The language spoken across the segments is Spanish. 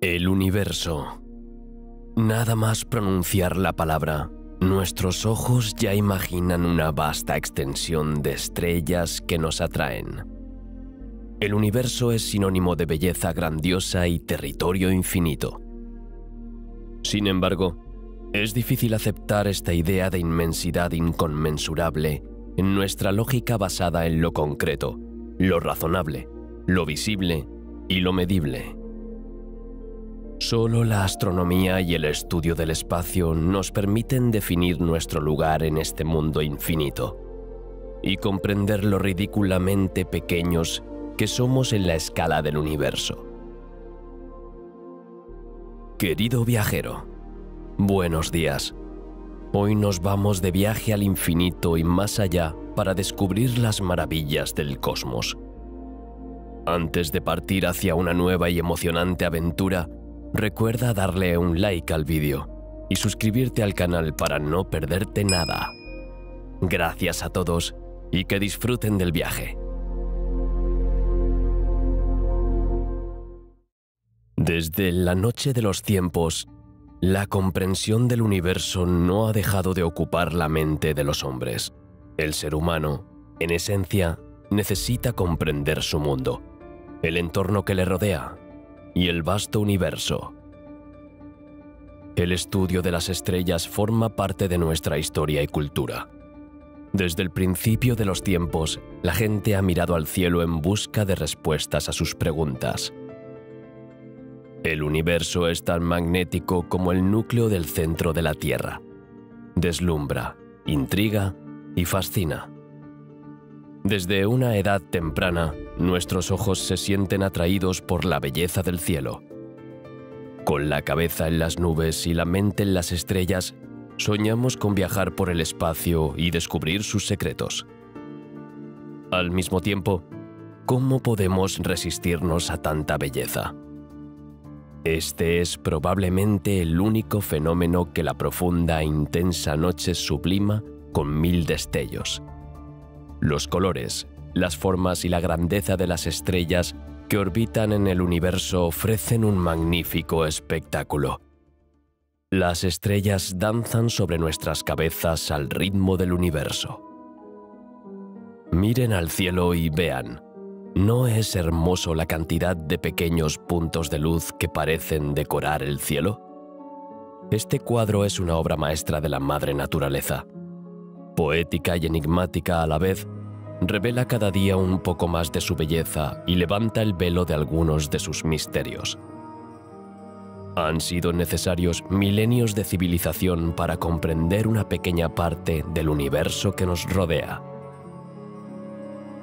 El universo. Nada más pronunciar la palabra, nuestros ojos ya imaginan una vasta extensión de estrellas que nos atraen. El universo es sinónimo de belleza grandiosa y territorio infinito. Sin embargo, es difícil aceptar esta idea de inmensidad inconmensurable en nuestra lógica basada en lo concreto, lo razonable, lo visible y lo medible. Solo la astronomía y el estudio del espacio nos permiten definir nuestro lugar en este mundo infinito y comprender lo ridículamente pequeños que somos en la escala del universo. Querido viajero, buenos días. Hoy nos vamos de viaje al infinito y más allá para descubrir las maravillas del cosmos. Antes de partir hacia una nueva y emocionante aventura, recuerda darle un like al vídeo y suscribirte al canal para no perderte nada. Gracias a todos y que disfruten del viaje. Desde la noche de los tiempos, la comprensión del universo no ha dejado de ocupar la mente de los hombres. El ser humano, en esencia, necesita comprender su mundo, el entorno que le rodea y el vasto universo. El estudio de las estrellas forma parte de nuestra historia y cultura. Desde el principio de los tiempos, la gente ha mirado al cielo en busca de respuestas a sus preguntas. El universo es tan magnético como el núcleo del centro de la Tierra. Deslumbra, intriga y fascina. Desde una edad temprana, nuestros ojos se sienten atraídos por la belleza del cielo. Con la cabeza en las nubes y la mente en las estrellas, soñamos con viajar por el espacio y descubrir sus secretos. Al mismo tiempo, ¿cómo podemos resistirnos a tanta belleza? Este es probablemente el único fenómeno que la profunda e intensa noche sublima con 1000 destellos. Los colores, las formas y la grandeza de las estrellas que orbitan en el universo ofrecen un magnífico espectáculo. Las estrellas danzan sobre nuestras cabezas al ritmo del universo. Miren al cielo y vean. ¿No es hermoso la cantidad de pequeños puntos de luz que parecen decorar el cielo? Este cuadro es una obra maestra de la madre naturaleza. Poética y enigmática a la vez, revela cada día un poco más de su belleza y levanta el velo de algunos de sus misterios. Han sido necesarios milenios de civilización para comprender una pequeña parte del universo que nos rodea.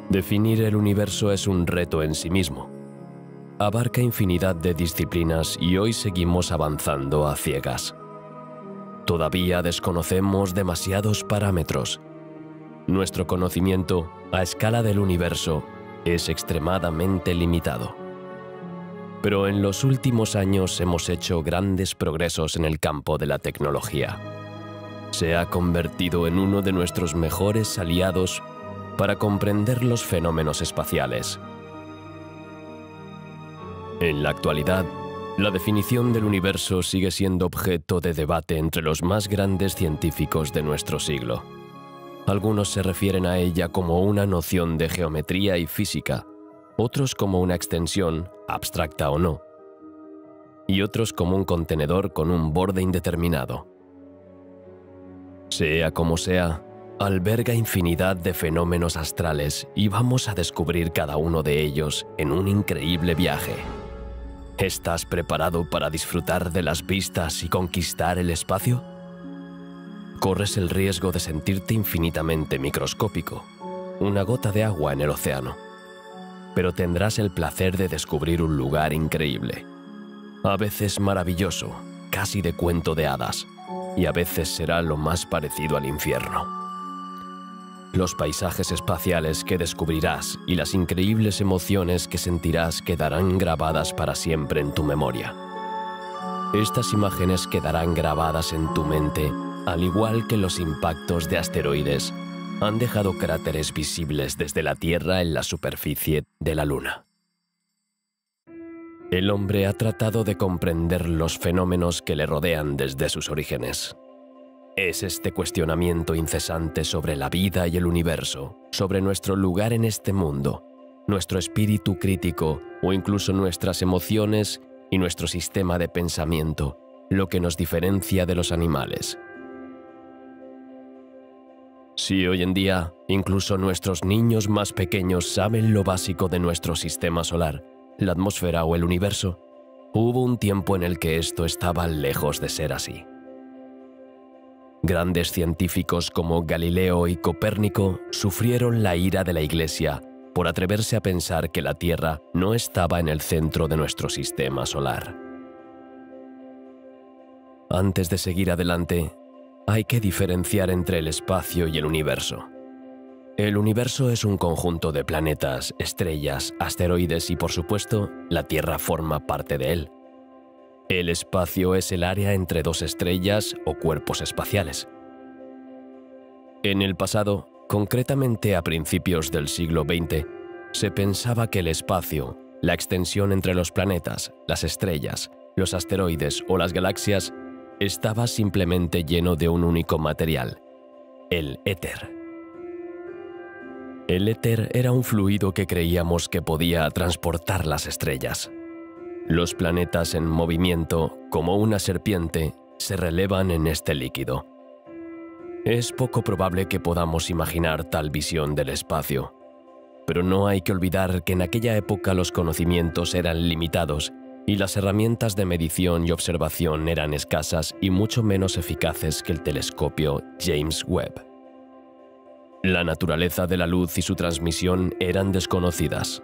Definir el universo es un reto en sí mismo. Abarca infinidad de disciplinas y hoy seguimos avanzando a ciegas. Todavía desconocemos demasiados parámetros. Nuestro conocimiento, a escala del universo, es extremadamente limitado. Pero en los últimos años hemos hecho grandes progresos en el campo de la tecnología. Se ha convertido en uno de nuestros mejores aliados para comprender los fenómenos espaciales. En la actualidad, la definición del universo sigue siendo objeto de debate entre los más grandes científicos de nuestro siglo. Algunos se refieren a ella como una noción de geometría y física, otros como una extensión, abstracta o no, y otros como un contenedor con un borde indeterminado. Sea como sea, alberga infinidad de fenómenos astrales y vamos a descubrir cada uno de ellos en un increíble viaje. ¿Estás preparado para disfrutar de las vistas y conquistar el espacio? Corres el riesgo de sentirte infinitamente microscópico, una gota de agua en el océano, pero tendrás el placer de descubrir un lugar increíble, a veces maravilloso, casi de cuento de hadas, y a veces será lo más parecido al infierno. Los paisajes espaciales que descubrirás y las increíbles emociones que sentirás quedarán grabadas para siempre en tu memoria. Estas imágenes quedarán grabadas en tu mente, al igual que los impactos de asteroides han dejado cráteres visibles desde la Tierra en la superficie de la Luna. El hombre ha tratado de comprender los fenómenos que le rodean desde sus orígenes. Es este cuestionamiento incesante sobre la vida y el universo, sobre nuestro lugar en este mundo, nuestro espíritu crítico o incluso nuestras emociones y nuestro sistema de pensamiento, lo que nos diferencia de los animales. Si hoy en día incluso nuestros niños más pequeños saben lo básico de nuestro sistema solar, la atmósfera o el universo, hubo un tiempo en el que esto estaba lejos de ser así. Grandes científicos como Galileo y Copérnico sufrieron la ira de la Iglesia por atreverse a pensar que la Tierra no estaba en el centro de nuestro sistema solar. Antes de seguir adelante, hay que diferenciar entre el espacio y el universo. El universo es un conjunto de planetas, estrellas, asteroides y, por supuesto, la Tierra forma parte de él. El espacio es el área entre dos estrellas o cuerpos espaciales. En el pasado, concretamente a principios del siglo XX, se pensaba que el espacio, la extensión entre los planetas, las estrellas, los asteroides o las galaxias, estaba simplemente lleno de un único material, el éter. El éter era un fluido que creíamos que podía transportar las estrellas. Los planetas en movimiento, como una serpiente, se relevan en este líquido. Es poco probable que podamos imaginar tal visión del espacio, pero no hay que olvidar que en aquella época los conocimientos eran limitados y las herramientas de medición y observación eran escasas y mucho menos eficaces que el telescopio James Webb. La naturaleza de la luz y su transmisión eran desconocidas.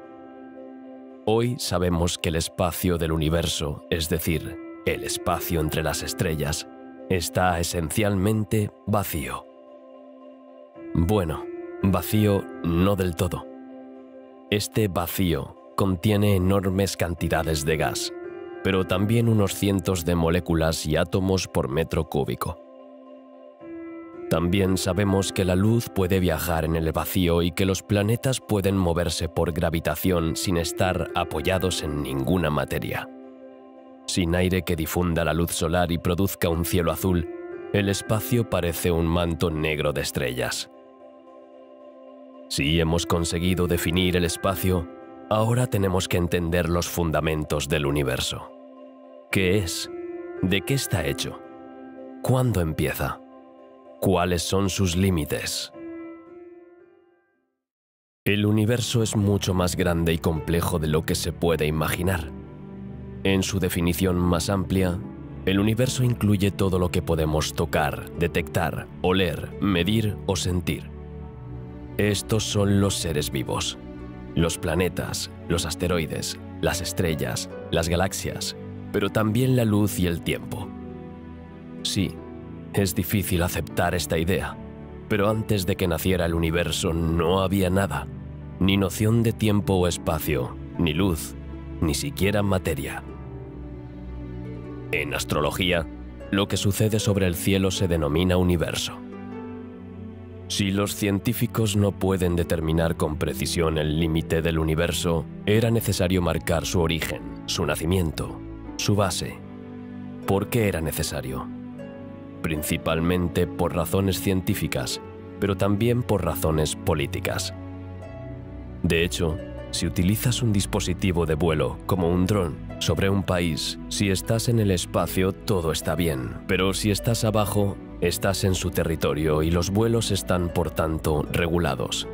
Hoy sabemos que el espacio del universo, es decir, el espacio entre las estrellas, está esencialmente vacío. Bueno, vacío no del todo. Este vacío contiene enormes cantidades de gas, pero también unos cientos de moléculas y átomos por metro cúbico. También sabemos que la luz puede viajar en el vacío y que los planetas pueden moverse por gravitación sin estar apoyados en ninguna materia. Sin aire que difunda la luz solar y produzca un cielo azul, el espacio parece un manto negro de estrellas. Si hemos conseguido definir el espacio, ahora tenemos que entender los fundamentos del universo. ¿Qué es? ¿De qué está hecho? ¿Cuándo empieza? ¿Cuáles son sus límites? El universo es mucho más grande y complejo de lo que se puede imaginar. En su definición más amplia, el universo incluye todo lo que podemos tocar, detectar, oler, medir o sentir. Estos son los seres vivos, los planetas, los asteroides, las estrellas, las galaxias, pero también la luz y el tiempo. Sí, es difícil aceptar esta idea, pero antes de que naciera el universo no había nada, ni noción de tiempo o espacio, ni luz, ni siquiera materia. En astrología, lo que sucede sobre el cielo se denomina universo. Si los científicos no pueden determinar con precisión el límite del universo, era necesario marcar su origen, su nacimiento, su base. ¿Por qué era necesario? Principalmente por razones científicas, pero también por razones políticas. De hecho, si utilizas un dispositivo de vuelo, como un dron, sobre un país, si estás en el espacio todo está bien, pero si estás abajo, estás en su territorio y los vuelos están, por tanto, regulados.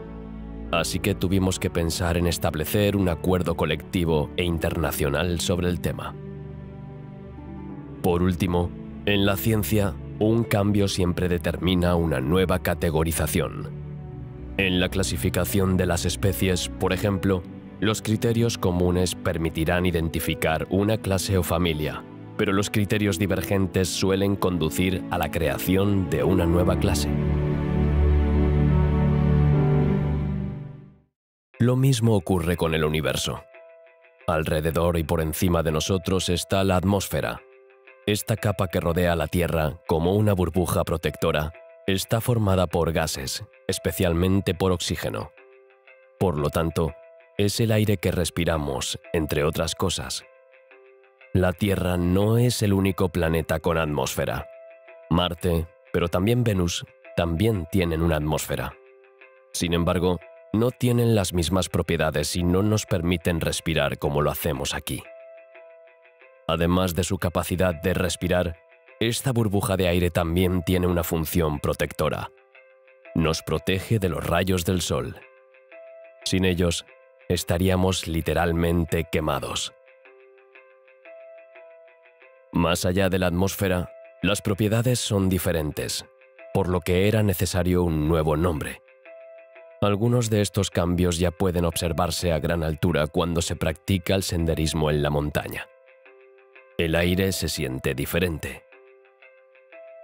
Así que tuvimos que pensar en establecer un acuerdo colectivo e internacional sobre el tema. Por último, en la ciencia, un cambio siempre determina una nueva categorización. En la clasificación de las especies, por ejemplo, los criterios comunes permitirán identificar una clase o familia, pero los criterios divergentes suelen conducir a la creación de una nueva clase. Lo mismo ocurre con el universo. Alrededor y por encima de nosotros está la atmósfera. Esta capa que rodea la Tierra, como una burbuja protectora, está formada por gases, especialmente por oxígeno. Por lo tanto, es el aire que respiramos, entre otras cosas. La Tierra no es el único planeta con atmósfera. Marte, pero también Venus, también tienen una atmósfera. Sin embargo, no tienen las mismas propiedades y no nos permiten respirar como lo hacemos aquí. Además de su capacidad de respirar, esta burbuja de aire también tiene una función protectora. Nos protege de los rayos del sol. Sin ellos, estaríamos literalmente quemados. Más allá de la atmósfera, las propiedades son diferentes, por lo que era necesario un nuevo nombre. Algunos de estos cambios ya pueden observarse a gran altura cuando se practica el senderismo en la montaña. El aire se siente diferente.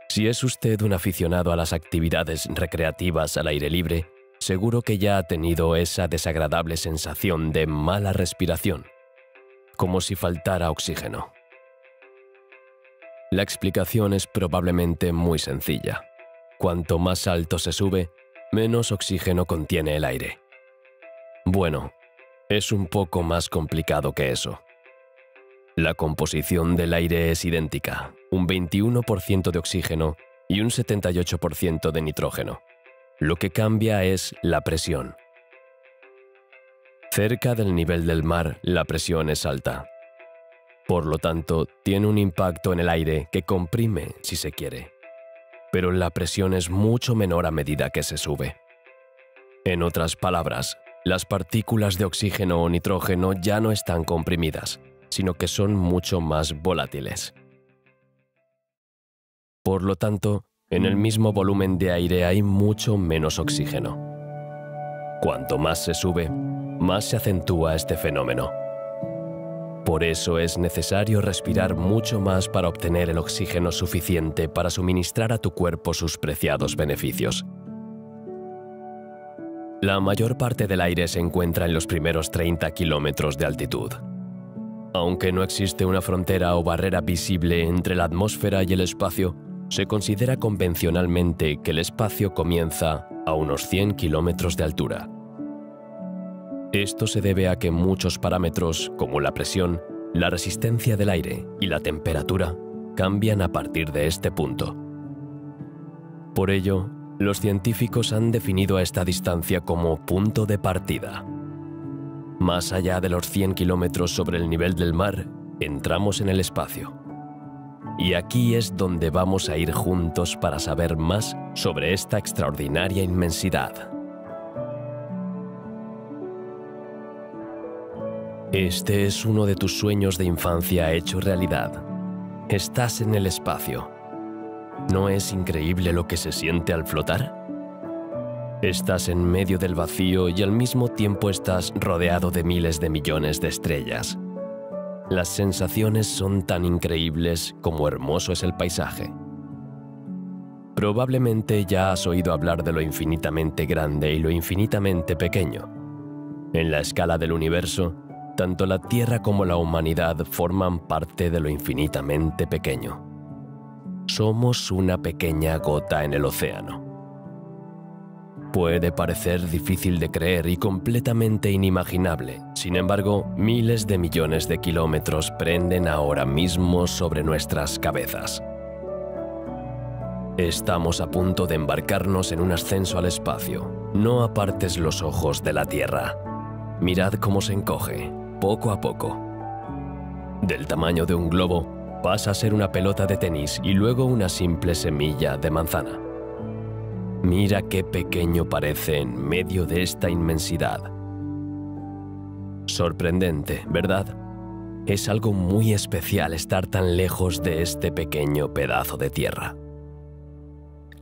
Si es usted un aficionado a las actividades recreativas al aire libre, seguro que ya ha tenido esa desagradable sensación de mala respiración, como si faltara oxígeno. La explicación es probablemente muy sencilla. Cuanto más alto se sube, menos oxígeno contiene el aire. Bueno, es un poco más complicado que eso. La composición del aire es idéntica, un 21% de oxígeno y un 78% de nitrógeno. Lo que cambia es la presión. Cerca del nivel del mar, la presión es alta. Por lo tanto, tiene un impacto en el aire que comprime si se quiere. Pero la presión es mucho menor a medida que se sube. En otras palabras, las partículas de oxígeno o nitrógeno ya no están comprimidas, sino que son mucho más volátiles. Por lo tanto, en el mismo volumen de aire hay mucho menos oxígeno. Cuanto más se sube, más se acentúa este fenómeno. Por eso es necesario respirar mucho más para obtener el oxígeno suficiente para suministrar a tu cuerpo sus preciados beneficios. La mayor parte del aire se encuentra en los primeros 30 kilómetros de altitud. Aunque no existe una frontera o barrera visible entre la atmósfera y el espacio, se considera convencionalmente que el espacio comienza a unos 100 kilómetros de altura. Esto se debe a que muchos parámetros, como la presión, la resistencia del aire y la temperatura, cambian a partir de este punto. Por ello, los científicos han definido a esta distancia como punto de partida. Más allá de los 100 kilómetros sobre el nivel del mar, entramos en el espacio. Y aquí es donde vamos a ir juntos para saber más sobre esta extraordinaria inmensidad. Este es uno de tus sueños de infancia hecho realidad. Estás en el espacio. ¿No es increíble lo que se siente al flotar? Estás en medio del vacío y al mismo tiempo estás rodeado de miles de millones de estrellas. Las sensaciones son tan increíbles como hermoso es el paisaje. Probablemente ya has oído hablar de lo infinitamente grande y lo infinitamente pequeño. En la escala del universo, tanto la Tierra como la humanidad forman parte de lo infinitamente pequeño. Somos una pequeña gota en el océano. Puede parecer difícil de creer y completamente inimaginable. Sin embargo, miles de millones de kilómetros prenden ahora mismo sobre nuestras cabezas. Estamos a punto de embarcarnos en un ascenso al espacio. No apartes los ojos de la Tierra. Mirad cómo se encoge, poco a poco. Del tamaño de un globo, pasa a ser una pelota de tenis y luego una simple semilla de manzana. Mira qué pequeño parece en medio de esta inmensidad. Sorprendente, ¿verdad? Es algo muy especial estar tan lejos de este pequeño pedazo de tierra.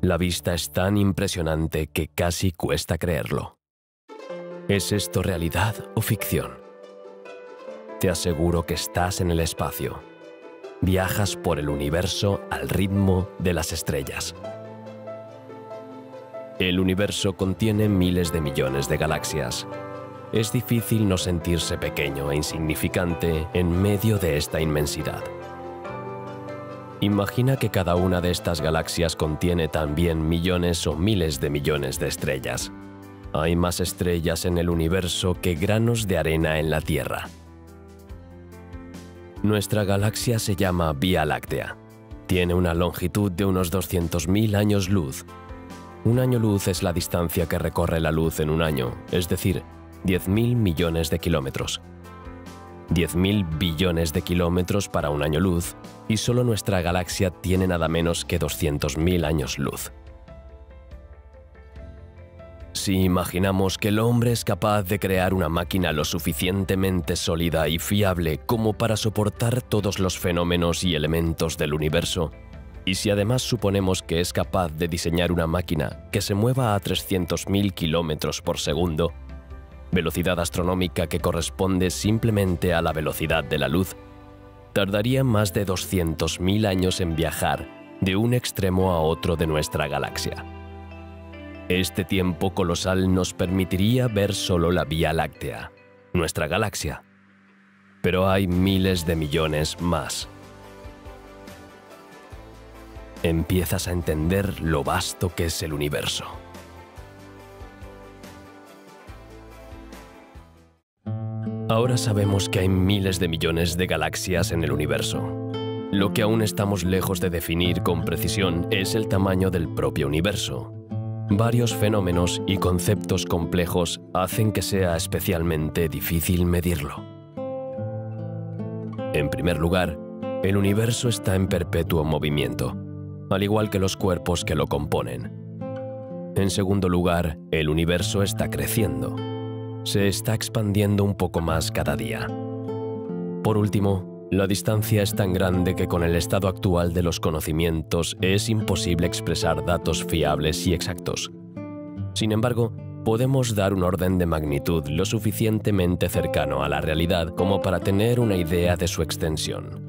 La vista es tan impresionante que casi cuesta creerlo. ¿Es esto realidad o ficción? Te aseguro que estás en el espacio. Viajas por el universo al ritmo de las estrellas. El universo contiene miles de millones de galaxias. Es difícil no sentirse pequeño e insignificante en medio de esta inmensidad. Imagina que cada una de estas galaxias contiene también millones o miles de millones de estrellas. Hay más estrellas en el universo que granos de arena en la Tierra. Nuestra galaxia se llama Vía Láctea. Tiene una longitud de unos 200.000 años luz. Un año luz es la distancia que recorre la luz en un año, es decir, 10.000 millones de kilómetros. 10.000 billones de kilómetros para un año luz, y solo nuestra galaxia tiene nada menos que 200.000 años luz. Si imaginamos que el hombre es capaz de crear una máquina lo suficientemente sólida y fiable como para soportar todos los fenómenos y elementos del universo, y si además suponemos que es capaz de diseñar una máquina que se mueva a 300.000 kilómetros por segundo, velocidad astronómica que corresponde simplemente a la velocidad de la luz, tardaría más de 200.000 años en viajar de un extremo a otro de nuestra galaxia. Este tiempo colosal nos permitiría ver solo la Vía Láctea, nuestra galaxia. Pero hay miles de millones más. Empiezas a entender lo vasto que es el universo. Ahora sabemos que hay miles de millones de galaxias en el universo. Lo que aún estamos lejos de definir con precisión es el tamaño del propio universo. Varios fenómenos y conceptos complejos hacen que sea especialmente difícil medirlo. En primer lugar, el universo está en perpetuo movimiento, al igual que los cuerpos que lo componen. En segundo lugar, el universo está creciendo. Se está expandiendo un poco más cada día. Por último, la distancia es tan grande que con el estado actual de los conocimientos es imposible expresar datos fiables y exactos. Sin embargo, podemos dar un orden de magnitud lo suficientemente cercano a la realidad como para tener una idea de su extensión.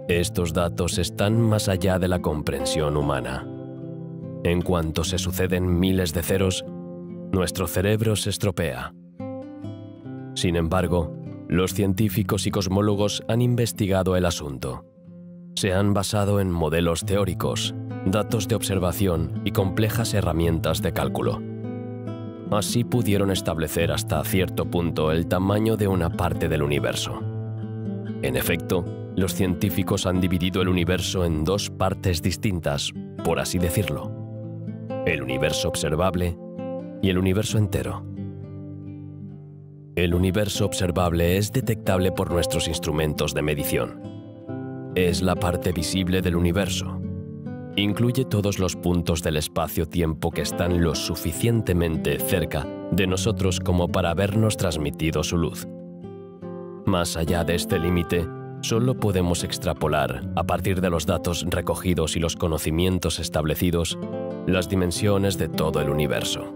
Estos datos están más allá de la comprensión humana. En cuanto se suceden miles de ceros, nuestro cerebro se estropea. Sin embargo, los científicos y cosmólogos han investigado el asunto. Se han basado en modelos teóricos, datos de observación y complejas herramientas de cálculo. Así pudieron establecer hasta cierto punto el tamaño de una parte del universo. En efecto, los científicos han dividido el universo en dos partes distintas, por así decirlo: el universo observable y el universo entero. El universo observable es detectable por nuestros instrumentos de medición. Es la parte visible del universo. Incluye todos los puntos del espacio-tiempo que están lo suficientemente cerca de nosotros como para habernos transmitido su luz. Más allá de este límite, solo podemos extrapolar, a partir de los datos recogidos y los conocimientos establecidos, las dimensiones de todo el universo.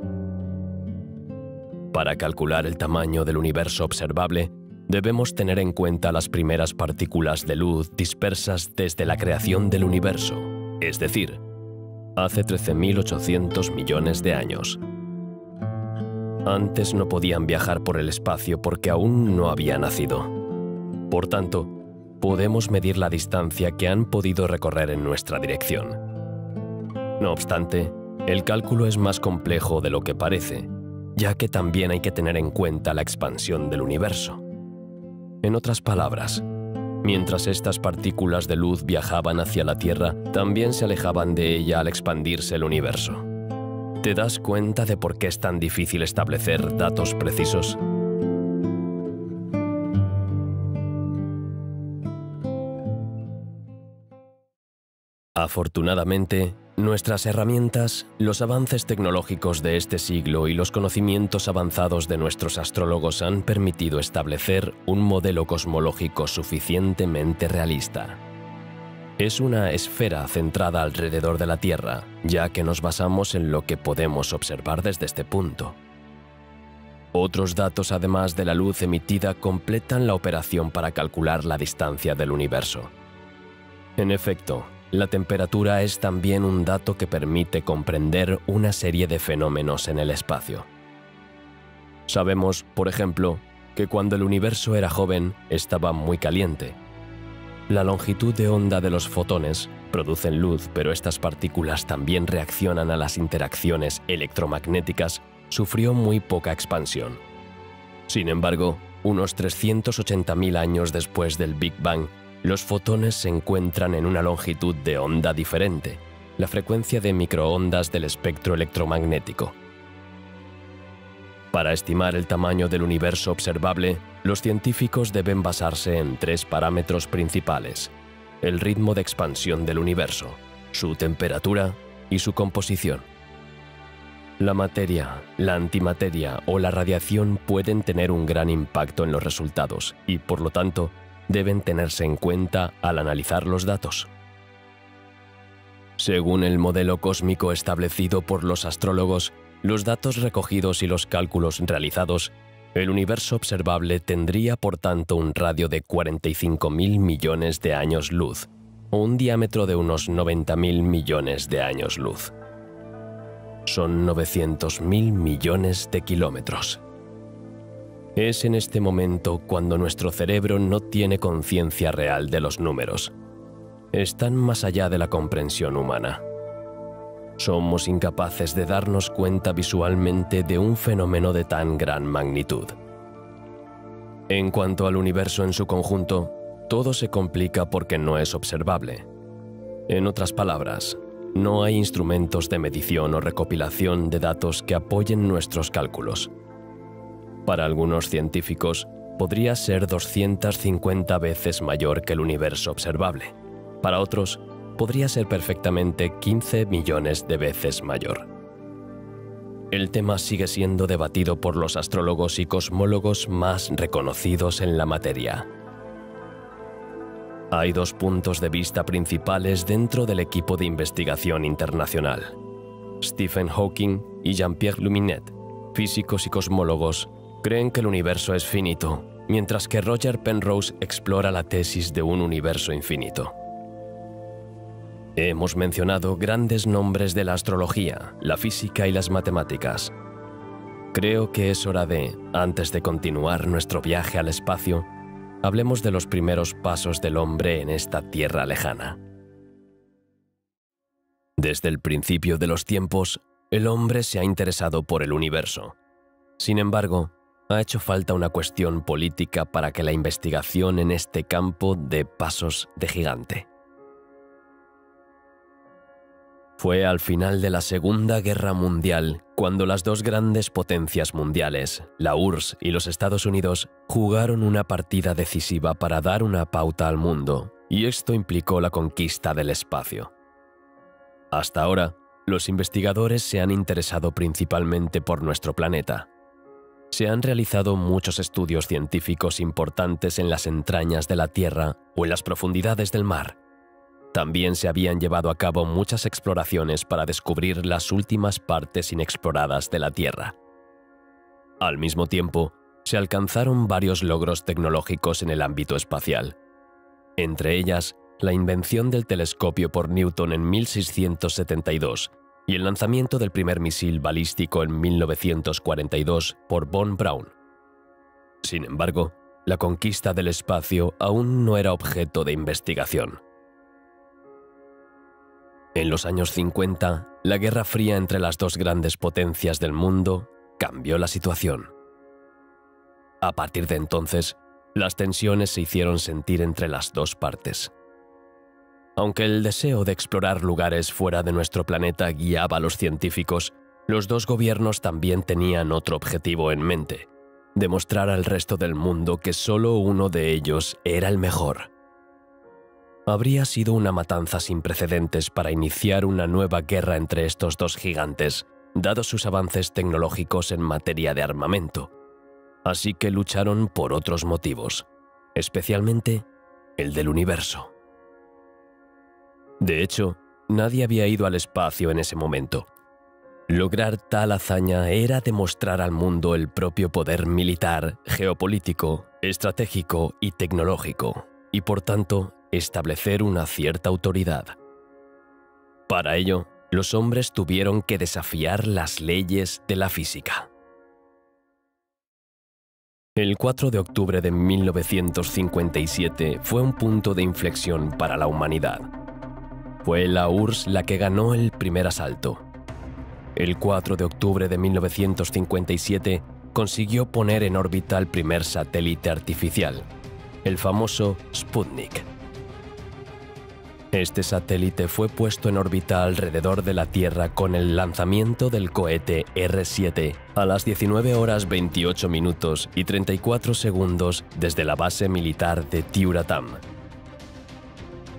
Para calcular el tamaño del universo observable, debemos tener en cuenta las primeras partículas de luz dispersas desde la creación del universo, es decir, hace 13.800 millones de años. Antes no podían viajar por el espacio porque aún no había nacido. Por tanto, podemos medir la distancia que han podido recorrer en nuestra dirección. No obstante, el cálculo es más complejo de lo que parece, ya que también hay que tener en cuenta la expansión del universo. En otras palabras, mientras estas partículas de luz viajaban hacia la Tierra, también se alejaban de ella al expandirse el universo. ¿Te das cuenta de por qué es tan difícil establecer datos precisos? Afortunadamente, nuestras herramientas, los avances tecnológicos de este siglo y los conocimientos avanzados de nuestros astrólogos han permitido establecer un modelo cosmológico suficientemente realista. Es una esfera centrada alrededor de la Tierra, ya que nos basamos en lo que podemos observar desde este punto. Otros datos, además de la luz emitida, completan la operación para calcular la distancia del universo. En efecto, la temperatura es también un dato que permite comprender una serie de fenómenos en el espacio. Sabemos, por ejemplo, que cuando el universo era joven estaba muy caliente. La longitud de onda de los fotones producen luz, pero estas partículas también reaccionan a las interacciones electromagnéticas, sufrió muy poca expansión. Sin embargo, unos 380.000 años después del Big Bang, los fotones se encuentran en una longitud de onda diferente, la frecuencia de microondas del espectro electromagnético. Para estimar el tamaño del universo observable, los científicos deben basarse en 3 parámetros principales: el ritmo de expansión del universo, su temperatura y su composición. La materia, la antimateria o la radiación pueden tener un gran impacto en los resultados y, por lo tanto, deben tenerse en cuenta al analizar los datos. Según el modelo cósmico establecido por los astrólogos, los datos recogidos y los cálculos realizados, el universo observable tendría por tanto un radio de 45.000 millones de años luz, o un diámetro de unos 90.000 millones de años luz. Son 900.000 millones de kilómetros. Es en este momento cuando nuestro cerebro no tiene conciencia real de los números. Están más allá de la comprensión humana. Somos incapaces de darnos cuenta visualmente de un fenómeno de tan gran magnitud. En cuanto al universo en su conjunto, todo se complica porque no es observable. En otras palabras, no hay instrumentos de medición o recopilación de datos que apoyen nuestros cálculos. Para algunos científicos, podría ser 250 veces mayor que el universo observable. Para otros, podría ser perfectamente 15 millones de veces mayor. El tema sigue siendo debatido por los astrólogos y cosmólogos más reconocidos en la materia. Hay 2 puntos de vista principales dentro del equipo de investigación internacional. Stephen Hawking y Jean-Pierre Luminet, físicos y cosmólogos, creen que el universo es finito, mientras que Roger Penrose explora la tesis de un universo infinito. Hemos mencionado grandes nombres de la astrología, la física y las matemáticas. Creo que es hora de, antes de continuar nuestro viaje al espacio, hablemos de los primeros pasos del hombre en esta tierra lejana. Desde el principio de los tiempos, el hombre se ha interesado por el universo. Sin embargo, ha hecho falta una cuestión política para que la investigación en este campo dé pasos de gigante. Fue al final de la Segunda Guerra Mundial cuando las 2 grandes potencias mundiales, la URSS y los Estados Unidos, jugaron una partida decisiva para dar una pauta al mundo, y esto implicó la conquista del espacio. Hasta ahora, los investigadores se han interesado principalmente por nuestro planeta. Se han realizado muchos estudios científicos importantes en las entrañas de la Tierra o en las profundidades del mar. También se habían llevado a cabo muchas exploraciones para descubrir las últimas partes inexploradas de la Tierra. Al mismo tiempo, se alcanzaron varios logros tecnológicos en el ámbito espacial. Entre ellas, la invención del telescopio por Newton en 1672 y el lanzamiento del primer misil balístico en 1942 por von Braun. Sin embargo, la conquista del espacio aún no era objeto de investigación. En los años 50, la Guerra Fría entre las 2 grandes potencias del mundo cambió la situación. A partir de entonces, las tensiones se hicieron sentir entre las 2 partes. Aunque el deseo de explorar lugares fuera de nuestro planeta guiaba a los científicos, los 2 gobiernos también tenían otro objetivo en mente: demostrar al resto del mundo que solo uno de ellos era el mejor. Habría sido una matanza sin precedentes para iniciar una nueva guerra entre estos 2 gigantes, dados sus avances tecnológicos en materia de armamento. Así que lucharon por otros motivos, especialmente el del universo. De hecho, nadie había ido al espacio en ese momento. Lograr tal hazaña era demostrar al mundo el propio poder militar, geopolítico, estratégico y tecnológico, y por tanto, establecer una cierta autoridad. Para ello, los hombres tuvieron que desafiar las leyes de la física. El 4 de octubre de 1957 fue un punto de inflexión para la humanidad. Fue la URSS la que ganó el primer asalto. El 4 de octubre de 1957, consiguió poner en órbita el primer satélite artificial, el famoso Sputnik. Este satélite fue puesto en órbita alrededor de la Tierra con el lanzamiento del cohete R-7 a las 19 horas 28 minutos y 34 segundos desde la base militar de Tyuratam.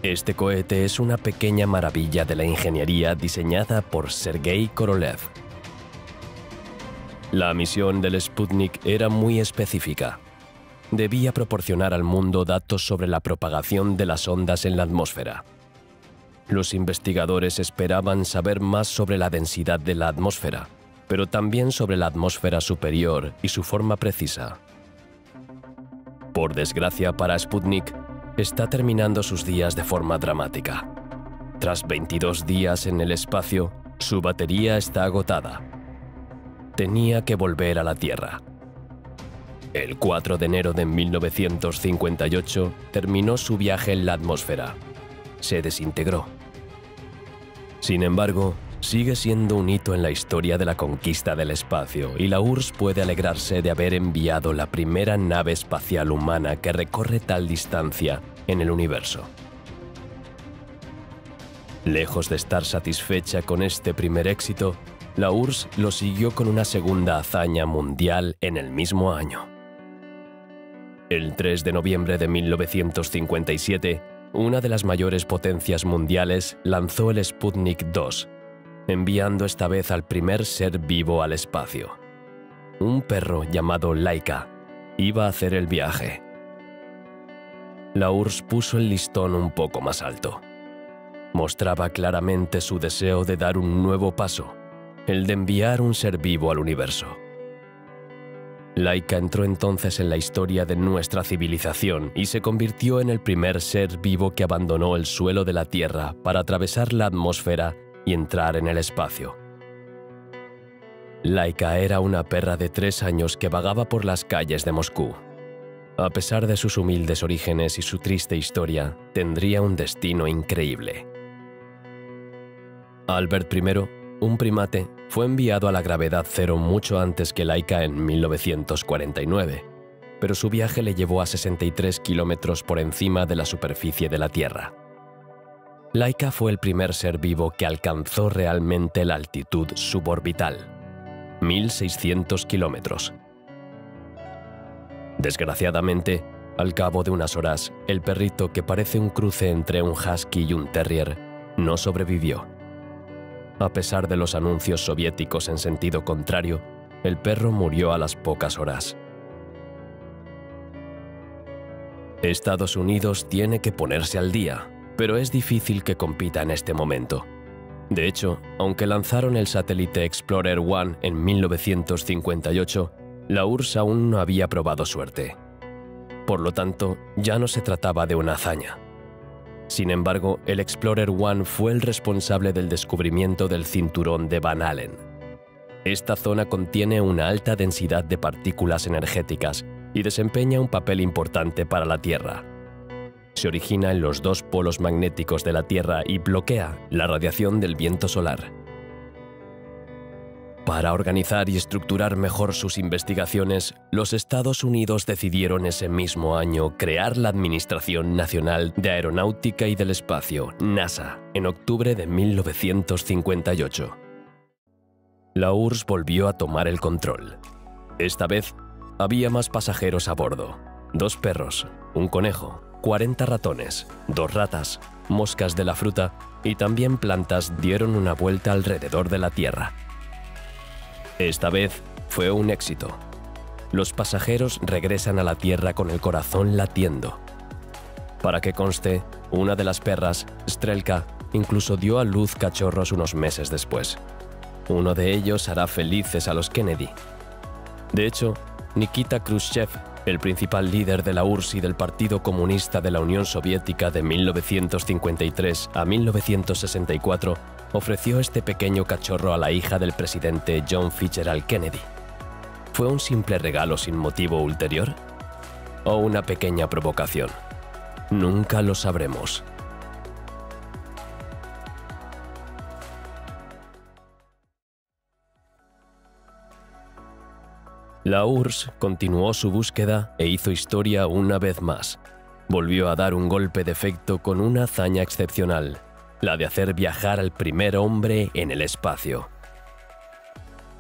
Este cohete es una pequeña maravilla de la ingeniería diseñada por Sergei Korolev. La misión del Sputnik era muy específica. Debía proporcionar al mundo datos sobre la propagación de las ondas en la atmósfera. Los investigadores esperaban saber más sobre la densidad de la atmósfera, pero también sobre la atmósfera superior y su forma precisa. Por desgracia para Sputnik, está terminando sus días de forma dramática. Tras 22 días en el espacio, su batería está agotada. Tenía que volver a la Tierra. El 4 de enero de 1958 terminó su viaje en la atmósfera. Se desintegró. Sin embargo, sigue siendo un hito en la historia de la conquista del espacio y la URSS puede alegrarse de haber enviado la primera nave espacial humana que recorre tal distancia en el universo. Lejos de estar satisfecha con este primer éxito, la URSS lo siguió con una segunda hazaña mundial en el mismo año. El 3 de noviembre de 1957, una de las mayores potencias mundiales lanzó el Sputnik 2, enviando esta vez al primer ser vivo al espacio. Un perro llamado Laika iba a hacer el viaje. La URSS puso el listón un poco más alto. Mostraba claramente su deseo de dar un nuevo paso, el de enviar un ser vivo al universo. Laika entró entonces en la historia de nuestra civilización y se convirtió en el primer ser vivo que abandonó el suelo de la Tierra para atravesar la atmósfera y entrar en el espacio. Laika era una perra de 3 años que vagaba por las calles de Moscú. A pesar de sus humildes orígenes y su triste historia, tendría un destino increíble. Albert I, un primate, fue enviado a la gravedad cero mucho antes que Laika en 1949, pero su viaje le llevó a 63 kilómetros por encima de la superficie de la Tierra. Laika fue el primer ser vivo que alcanzó realmente la altitud suborbital, 1.600 kilómetros. Desgraciadamente, al cabo de unas horas, el perrito, que parece un cruce entre un husky y un terrier, no sobrevivió. A pesar de los anuncios soviéticos en sentido contrario, el perro murió a las pocas horas. Estados Unidos tiene que ponerse al día, pero es difícil que compita en este momento. De hecho, aunque lanzaron el satélite Explorer 1 en 1958, la URSS aún no había probado suerte. Por lo tanto, ya no se trataba de una hazaña. Sin embargo, el Explorer 1 fue el responsable del descubrimiento del cinturón de Van Allen. Esta zona contiene una alta densidad de partículas energéticas y desempeña un papel importante para la Tierra. Se origina en los 2 polos magnéticos de la Tierra y bloquea la radiación del viento solar. Para organizar y estructurar mejor sus investigaciones, los Estados Unidos decidieron ese mismo año crear la Administración Nacional de Aeronáutica y del Espacio, NASA, en octubre de 1958. La URSS volvió a tomar el control. Esta vez, había más pasajeros a bordo: 2 perros, un conejo, 40 ratones, 2 ratas, moscas de la fruta y también plantas dieron una vuelta alrededor de la Tierra. Esta vez fue un éxito. Los pasajeros regresan a la Tierra con el corazón latiendo. Para que conste, una de las perras, Strelka, incluso dio a luz cachorros unos meses después. Uno de ellos hará felices a los Kennedy. De hecho, Nikita Khrushchev, el principal líder de la URSS y del Partido Comunista de la Unión Soviética de 1953 a 1964, ofreció este pequeño cachorro a la hija del presidente John Fitzgerald Kennedy. ¿Fue un simple regalo sin motivo ulterior? ¿O una pequeña provocación? Nunca lo sabremos. La URSS continuó su búsqueda e hizo historia una vez más. Volvió a dar un golpe de efecto con una hazaña excepcional, la de hacer viajar al primer hombre en el espacio.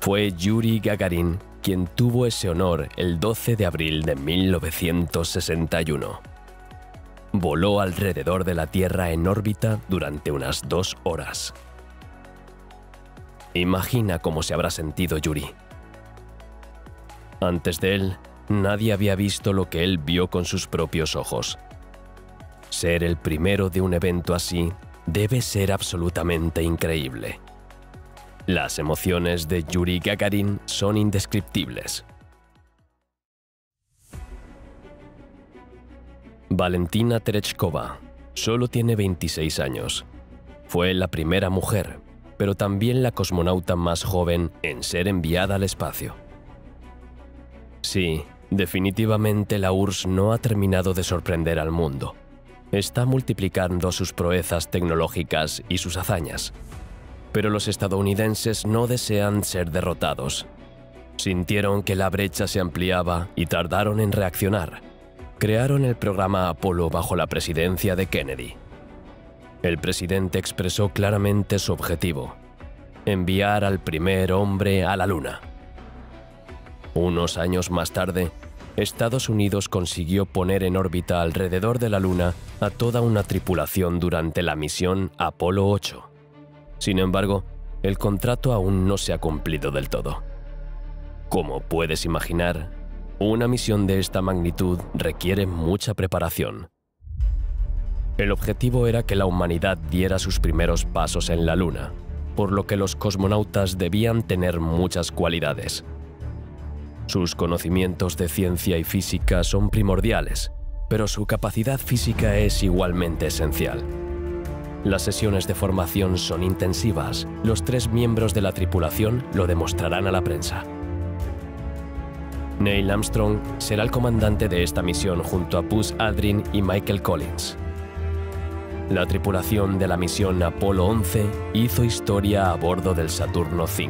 Fue Yuri Gagarin quien tuvo ese honor el 12 de abril de 1961. Voló alrededor de la Tierra en órbita durante unas 2 horas. Imagina cómo se habrá sentido Yuri. Antes de él, nadie había visto lo que él vio con sus propios ojos. Ser el primero de un evento así debe ser absolutamente increíble. Las emociones de Yuri Gagarin son indescriptibles. Valentina Tereshkova solo tiene 26 años. Fue la primera mujer, pero también la cosmonauta más joven en ser enviada al espacio. Sí, definitivamente la URSS no ha terminado de sorprender al mundo. Está multiplicando sus proezas tecnológicas y sus hazañas. Pero los estadounidenses no desean ser derrotados. Sintieron que la brecha se ampliaba y tardaron en reaccionar. Crearon el programa Apolo bajo la presidencia de Kennedy. El presidente expresó claramente su objetivo: enviar al primer hombre a la Luna. Unos años más tarde, Estados Unidos consiguió poner en órbita alrededor de la Luna a toda una tripulación durante la misión Apolo 8. Sin embargo, el contrato aún no se ha cumplido del todo. Como puedes imaginar, una misión de esta magnitud requiere mucha preparación. El objetivo era que la humanidad diera sus primeros pasos en la Luna, por lo que los cosmonautas debían tener muchas cualidades. Sus conocimientos de ciencia y física son primordiales, pero su capacidad física es igualmente esencial. Las sesiones de formación son intensivas. Los 3 miembros de la tripulación lo demostrarán a la prensa. Neil Armstrong será el comandante de esta misión junto a Buzz Aldrin y Michael Collins. La tripulación de la misión Apolo 11 hizo historia a bordo del Saturno V.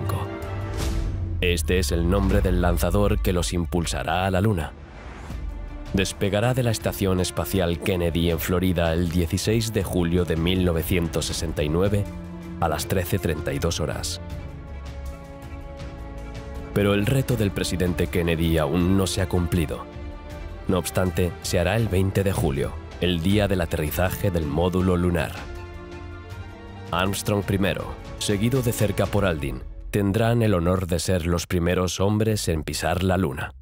Este es el nombre del lanzador que los impulsará a la Luna. Despegará de la Estación Espacial Kennedy en Florida el 16 de julio de 1969 a las 13:32 horas. Pero el reto del presidente Kennedy aún no se ha cumplido. No obstante, se hará el 20 de julio, el día del aterrizaje del módulo lunar. Armstrong primero, seguido de cerca por Aldrin, tendrán el honor de ser los primeros hombres en pisar la Luna.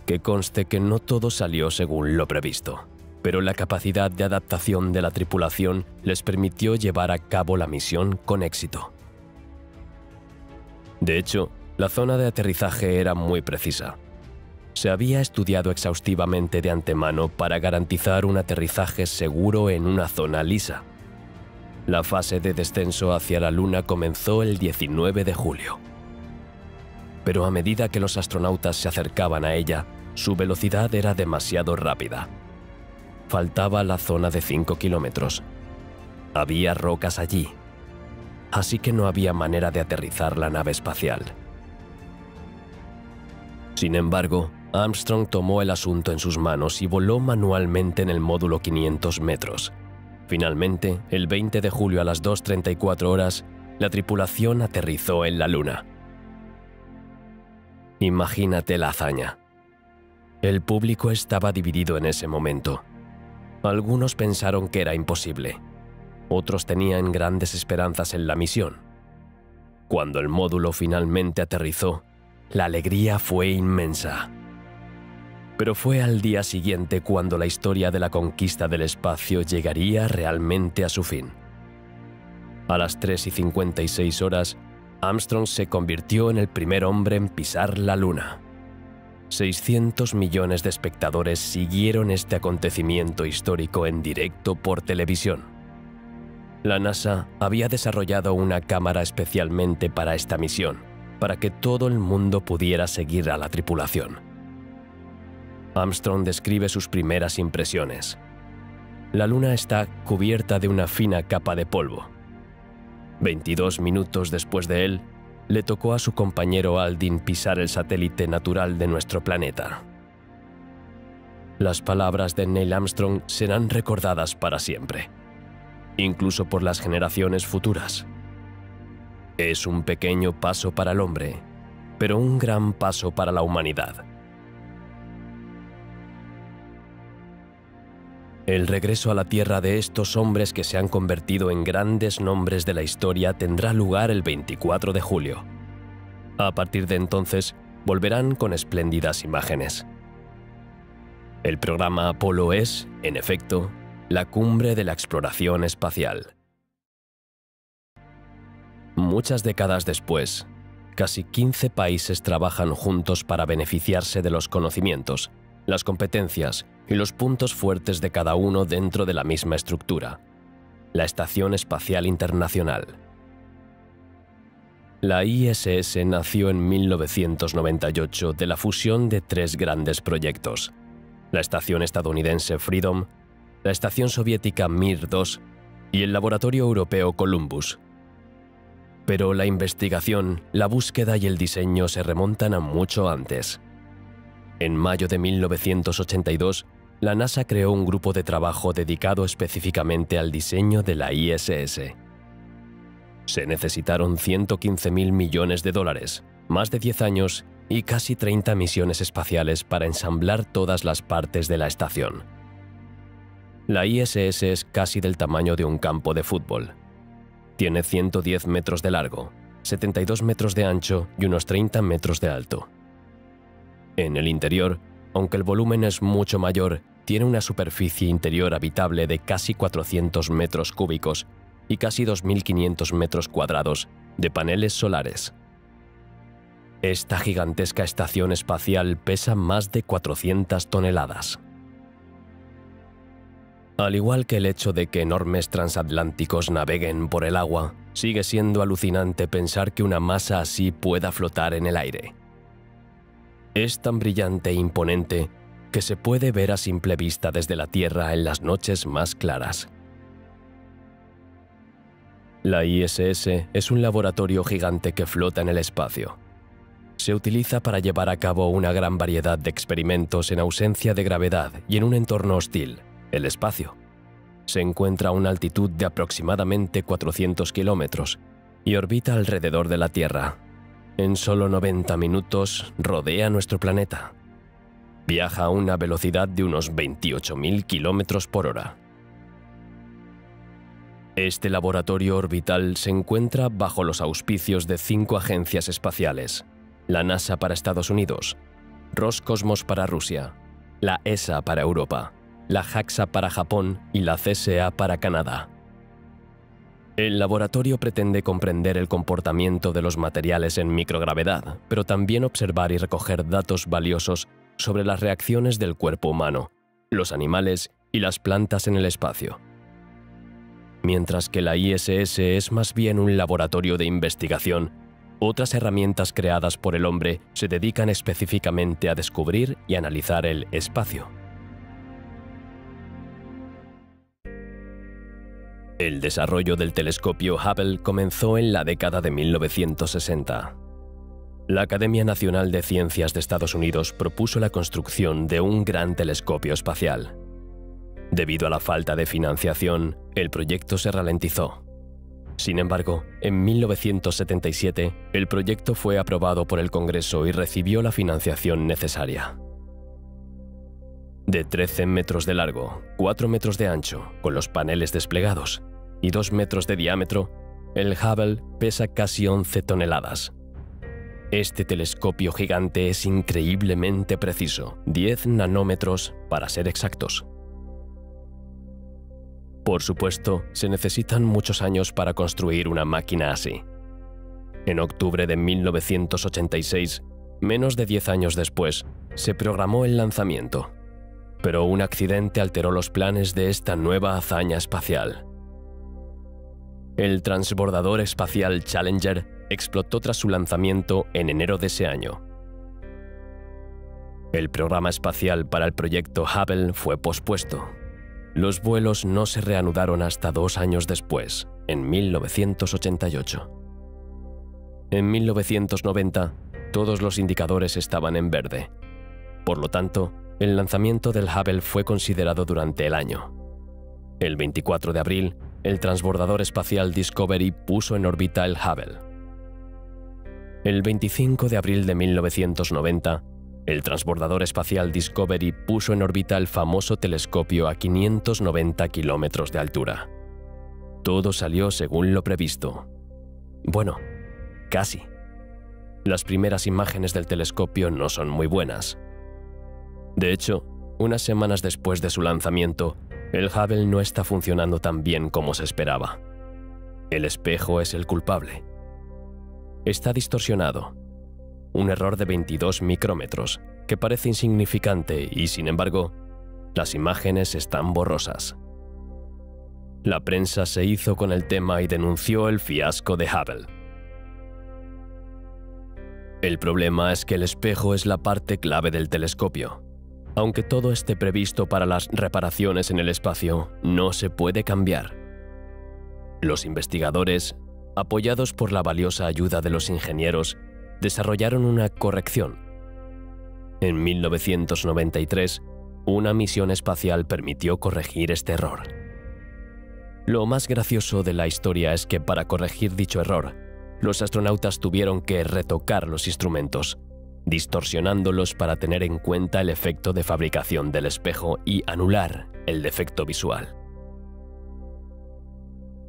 Que conste que no todo salió según lo previsto, pero la capacidad de adaptación de la tripulación les permitió llevar a cabo la misión con éxito. De hecho, la zona de aterrizaje era muy precisa. Se había estudiado exhaustivamente de antemano para garantizar un aterrizaje seguro en una zona lisa. La fase de descenso hacia la Luna comenzó el 19 de julio. Pero a medida que los astronautas se acercaban a ella, su velocidad era demasiado rápida. Faltaba la zona de 5 kilómetros. Había rocas allí, así que no había manera de aterrizar la nave espacial. Sin embargo, Armstrong tomó el asunto en sus manos y voló manualmente en el módulo 500 metros. Finalmente, el 20 de julio a las 2:34 horas, la tripulación aterrizó en la Luna. Imagínate la hazaña. El público estaba dividido en ese momento. Algunos pensaron que era imposible. Otros tenían grandes esperanzas en la misión. Cuando el módulo finalmente aterrizó, la alegría fue inmensa. Pero fue al día siguiente cuando la historia de la conquista del espacio llegaría realmente a su fin. A las 3:56 horas, Armstrong se convirtió en el primer hombre en pisar la Luna. 600 millones de espectadores siguieron este acontecimiento histórico en directo por televisión. La NASA había desarrollado una cámara especialmente para esta misión, para que todo el mundo pudiera seguir a la tripulación. Armstrong describe sus primeras impresiones. La Luna está cubierta de una fina capa de polvo. 22 minutos después de él, le tocó a su compañero Aldrin pisar el satélite natural de nuestro planeta. Las palabras de Neil Armstrong serán recordadas para siempre, incluso por las generaciones futuras. Es un pequeño paso para el hombre, pero un gran paso para la humanidad. El regreso a la Tierra de estos hombres que se han convertido en grandes nombres de la historia tendrá lugar el 24 de julio. A partir de entonces, volverán con espléndidas imágenes. El programa Apolo es, en efecto, la cumbre de la exploración espacial. Muchas décadas después, casi 15 países trabajan juntos para beneficiarse de los conocimientos, las competencias y los puntos fuertes de cada uno dentro de la misma estructura, la Estación Espacial Internacional. La ISS nació en 1998 de la fusión de 3 grandes proyectos: la estación estadounidense Freedom, la estación soviética Mir-2 y el laboratorio europeo Columbus. Pero la investigación, la búsqueda y el diseño se remontan a mucho antes. En mayo de 1982, la NASA creó un grupo de trabajo dedicado específicamente al diseño de la ISS. Se necesitaron $115.000 millones, más de 10 años y casi 30 misiones espaciales para ensamblar todas las partes de la estación. La ISS es casi del tamaño de un campo de fútbol. Tiene 110 metros de largo, 72 metros de ancho y unos 30 metros de alto. En el interior, aunque el volumen es mucho mayor, tiene una superficie interior habitable de casi 400 metros cúbicos y casi 2.500 metros cuadrados de paneles solares. Esta gigantesca estación espacial pesa más de 400 toneladas. Al igual que el hecho de que enormes transatlánticos naveguen por el agua, sigue siendo alucinante pensar que una masa así pueda flotar en el aire. Es tan brillante e imponente que se puede ver a simple vista desde la Tierra en las noches más claras. La ISS es un laboratorio gigante que flota en el espacio. Se utiliza para llevar a cabo una gran variedad de experimentos en ausencia de gravedad y en un entorno hostil, el espacio. Se encuentra a una altitud de aproximadamente 400 kilómetros y orbita alrededor de la Tierra. En solo 90 minutos rodea nuestro planeta. Viaja a una velocidad de unos 28.000 kilómetros por hora. Este laboratorio orbital se encuentra bajo los auspicios de 5 agencias espaciales: la NASA para Estados Unidos, Roscosmos para Rusia, la ESA para Europa, la JAXA para Japón y la CSA para Canadá. El laboratorio pretende comprender el comportamiento de los materiales en microgravedad, pero también observar y recoger datos valiosos sobre las reacciones del cuerpo humano, los animales y las plantas en el espacio. Mientras que la ISS es más bien un laboratorio de investigación, otras herramientas creadas por el hombre se dedican específicamente a descubrir y analizar el espacio. El desarrollo del telescopio Hubble comenzó en la década de 1960. La Academia Nacional de Ciencias de Estados Unidos propuso la construcción de un gran telescopio espacial. Debido a la falta de financiación, el proyecto se ralentizó. Sin embargo, en 1977, el proyecto fue aprobado por el Congreso y recibió la financiación necesaria. De 13 metros de largo, 4 metros de ancho, con los paneles desplegados, y 2 metros de diámetro, el Hubble pesa casi 11 toneladas. Este telescopio gigante es increíblemente preciso, 10 nanómetros para ser exactos. Por supuesto, se necesitan muchos años para construir una máquina así. En octubre de 1986, menos de 10 años después, se programó el lanzamiento. Pero un accidente alteró los planes de esta nueva hazaña espacial. El transbordador espacial Challenger explotó tras su lanzamiento en enero de ese año. El programa espacial para el proyecto Hubble fue pospuesto. Los vuelos no se reanudaron hasta 2 años después, en 1988. En 1990, todos los indicadores estaban en verde. Por lo tanto, el lanzamiento del Hubble fue considerado durante el año. El 24 de abril, el transbordador espacial Discovery puso en órbita el Hubble. El 25 de abril de 1990, el transbordador espacial Discovery puso en órbita el famoso telescopio a 590 kilómetros de altura. Todo salió según lo previsto. Bueno, casi. Las primeras imágenes del telescopio no son muy buenas. De hecho, unas semanas después de su lanzamiento, el Hubble no está funcionando tan bien como se esperaba. El espejo es el culpable. Está distorsionado. Un error de 22 micrómetros, que parece insignificante y, sin embargo, las imágenes están borrosas. La prensa se hizo con el tema y denunció el fiasco de Hubble. El problema es que el espejo es la parte clave del telescopio. Aunque todo esté previsto para las reparaciones en el espacio, no se puede cambiar. Los investigadores, apoyados por la valiosa ayuda de los ingenieros, desarrollaron una corrección. En 1993, una misión espacial permitió corregir este error. Lo más gracioso de la historia es que para corregir dicho error, los astronautas tuvieron que retocar los instrumentos, distorsionándolos para tener en cuenta el efecto de fabricación del espejo y anular el defecto visual.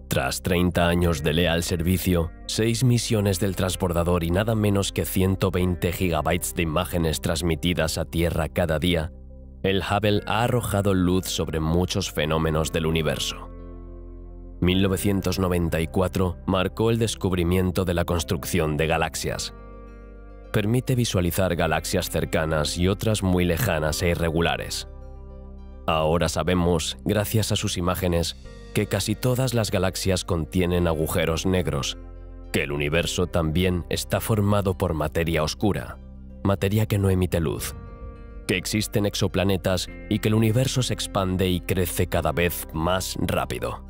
Tras 30 años de leal servicio, 6 misiones del transbordador y nada menos que 120 gigabytes de imágenes transmitidas a Tierra cada día, el Hubble ha arrojado luz sobre muchos fenómenos del universo. 1994 marcó el descubrimiento de la construcción de galaxias. Permite visualizar galaxias cercanas y otras muy lejanas e irregulares. Ahora sabemos, gracias a sus imágenes, que casi todas las galaxias contienen agujeros negros, que el universo también está formado por materia oscura, materia que no emite luz, que existen exoplanetas y que el universo se expande y crece cada vez más rápido.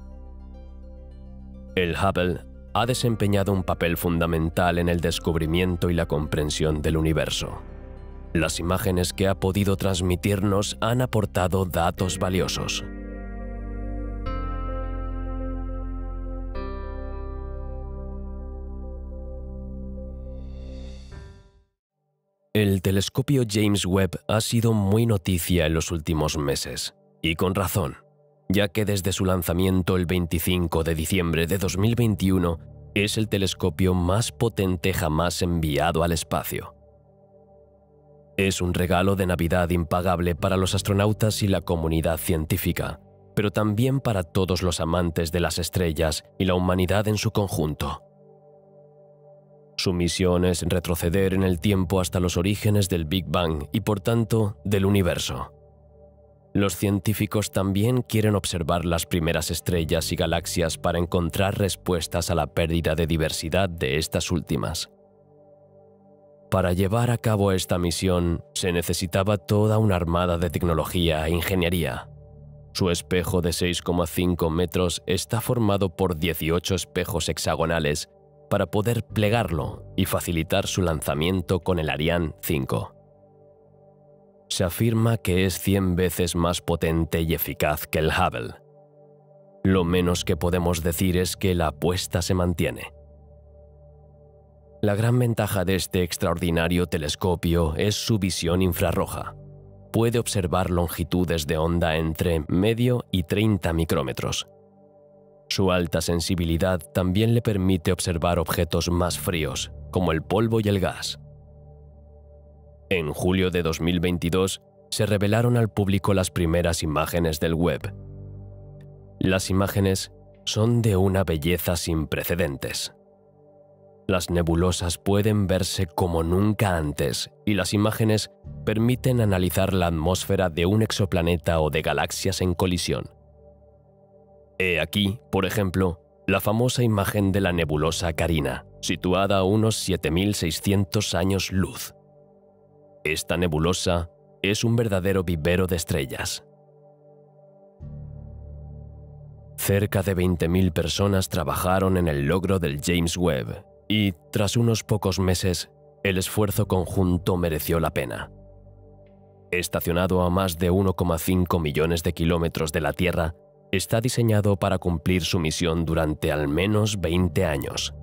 El Hubble ha desempeñado un papel fundamental en el descubrimiento y la comprensión del universo. Las imágenes que ha podido transmitirnos han aportado datos valiosos. El telescopio James Webb ha sido muy noticia en los últimos meses, y con razón, ya que desde su lanzamiento el 25 de diciembre de 2021 es el telescopio más potente jamás enviado al espacio. Es un regalo de Navidad impagable para los astronautas y la comunidad científica, pero también para todos los amantes de las estrellas y la humanidad en su conjunto. Su misión es retroceder en el tiempo hasta los orígenes del Big Bang y, por tanto, del universo. Los científicos también quieren observar las primeras estrellas y galaxias para encontrar respuestas a la pérdida de diversidad de estas últimas. Para llevar a cabo esta misión, se necesitaba toda una armada de tecnología e ingeniería. Su espejo de 6,5 metros está formado por 18 espejos hexagonales para poder plegarlo y facilitar su lanzamiento con el Ariane 5. Se afirma que es 100 veces más potente y eficaz que el Hubble. Lo menos que podemos decir es que la apuesta se mantiene. La gran ventaja de este extraordinario telescopio es su visión infrarroja. Puede observar longitudes de onda entre medio y 30 micrómetros. Su alta sensibilidad también le permite observar objetos más fríos, como el polvo y el gas. En julio de 2022 se revelaron al público las primeras imágenes del Webb. Las imágenes son de una belleza sin precedentes. Las nebulosas pueden verse como nunca antes y las imágenes permiten analizar la atmósfera de un exoplaneta o de galaxias en colisión. He aquí, por ejemplo, la famosa imagen de la nebulosa Carina, situada a unos 7.600 años luz. Esta nebulosa es un verdadero vivero de estrellas. Cerca de 20.000 personas trabajaron en el logro del James Webb, Y tras unos pocos meses, el esfuerzo conjunto mereció la pena. Estacionado a más de 1,5 millones de kilómetros de la Tierra, está diseñado para cumplir su misión durante al menos 20 años.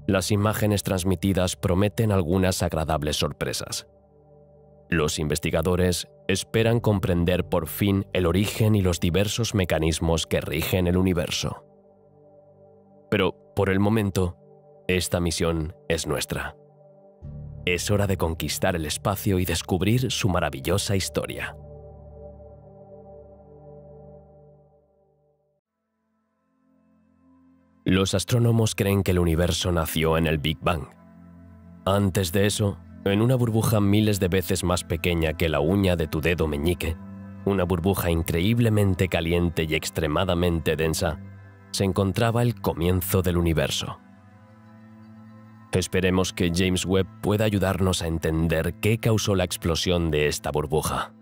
Las imágenes transmitidas prometen algunas agradables sorpresas. Los investigadores esperan comprender por fin el origen y los diversos mecanismos que rigen el universo. Pero, por el momento, esta misión es nuestra. Es hora de conquistar el espacio y descubrir su maravillosa historia. Los astrónomos creen que el universo nació en el Big Bang. Antes de eso, en una burbuja miles de veces más pequeña que la uña de tu dedo meñique, una burbuja increíblemente caliente y extremadamente densa, se encontraba el comienzo del universo. Esperemos que James Webb pueda ayudarnos a entender qué causó la explosión de esta burbuja.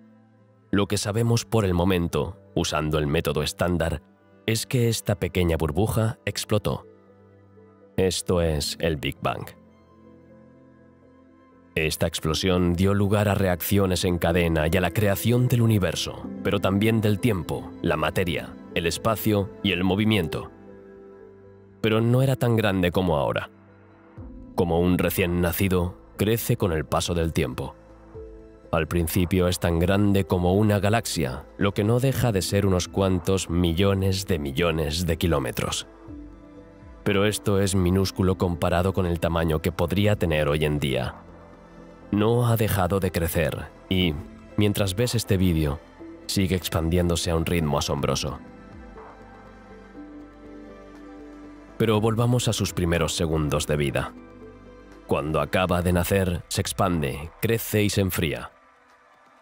Lo que sabemos por el momento, usando el método estándar, es que esta pequeña burbuja explotó. Esto es el Big Bang. Esta explosión dio lugar a reacciones en cadena y a la creación del universo, pero también del tiempo, la materia, el espacio y el movimiento. Pero no era tan grande como ahora. Como un recién nacido, crece con el paso del tiempo. Al principio es tan grande como una galaxia, lo que no deja de ser unos cuantos millones de kilómetros. Pero esto es minúsculo comparado con el tamaño que podría tener hoy en día. No ha dejado de crecer y, mientras ves este vídeo, sigue expandiéndose a un ritmo asombroso. Pero volvamos a sus primeros segundos de vida. Cuando acaba de nacer, se expande, crece y se enfría.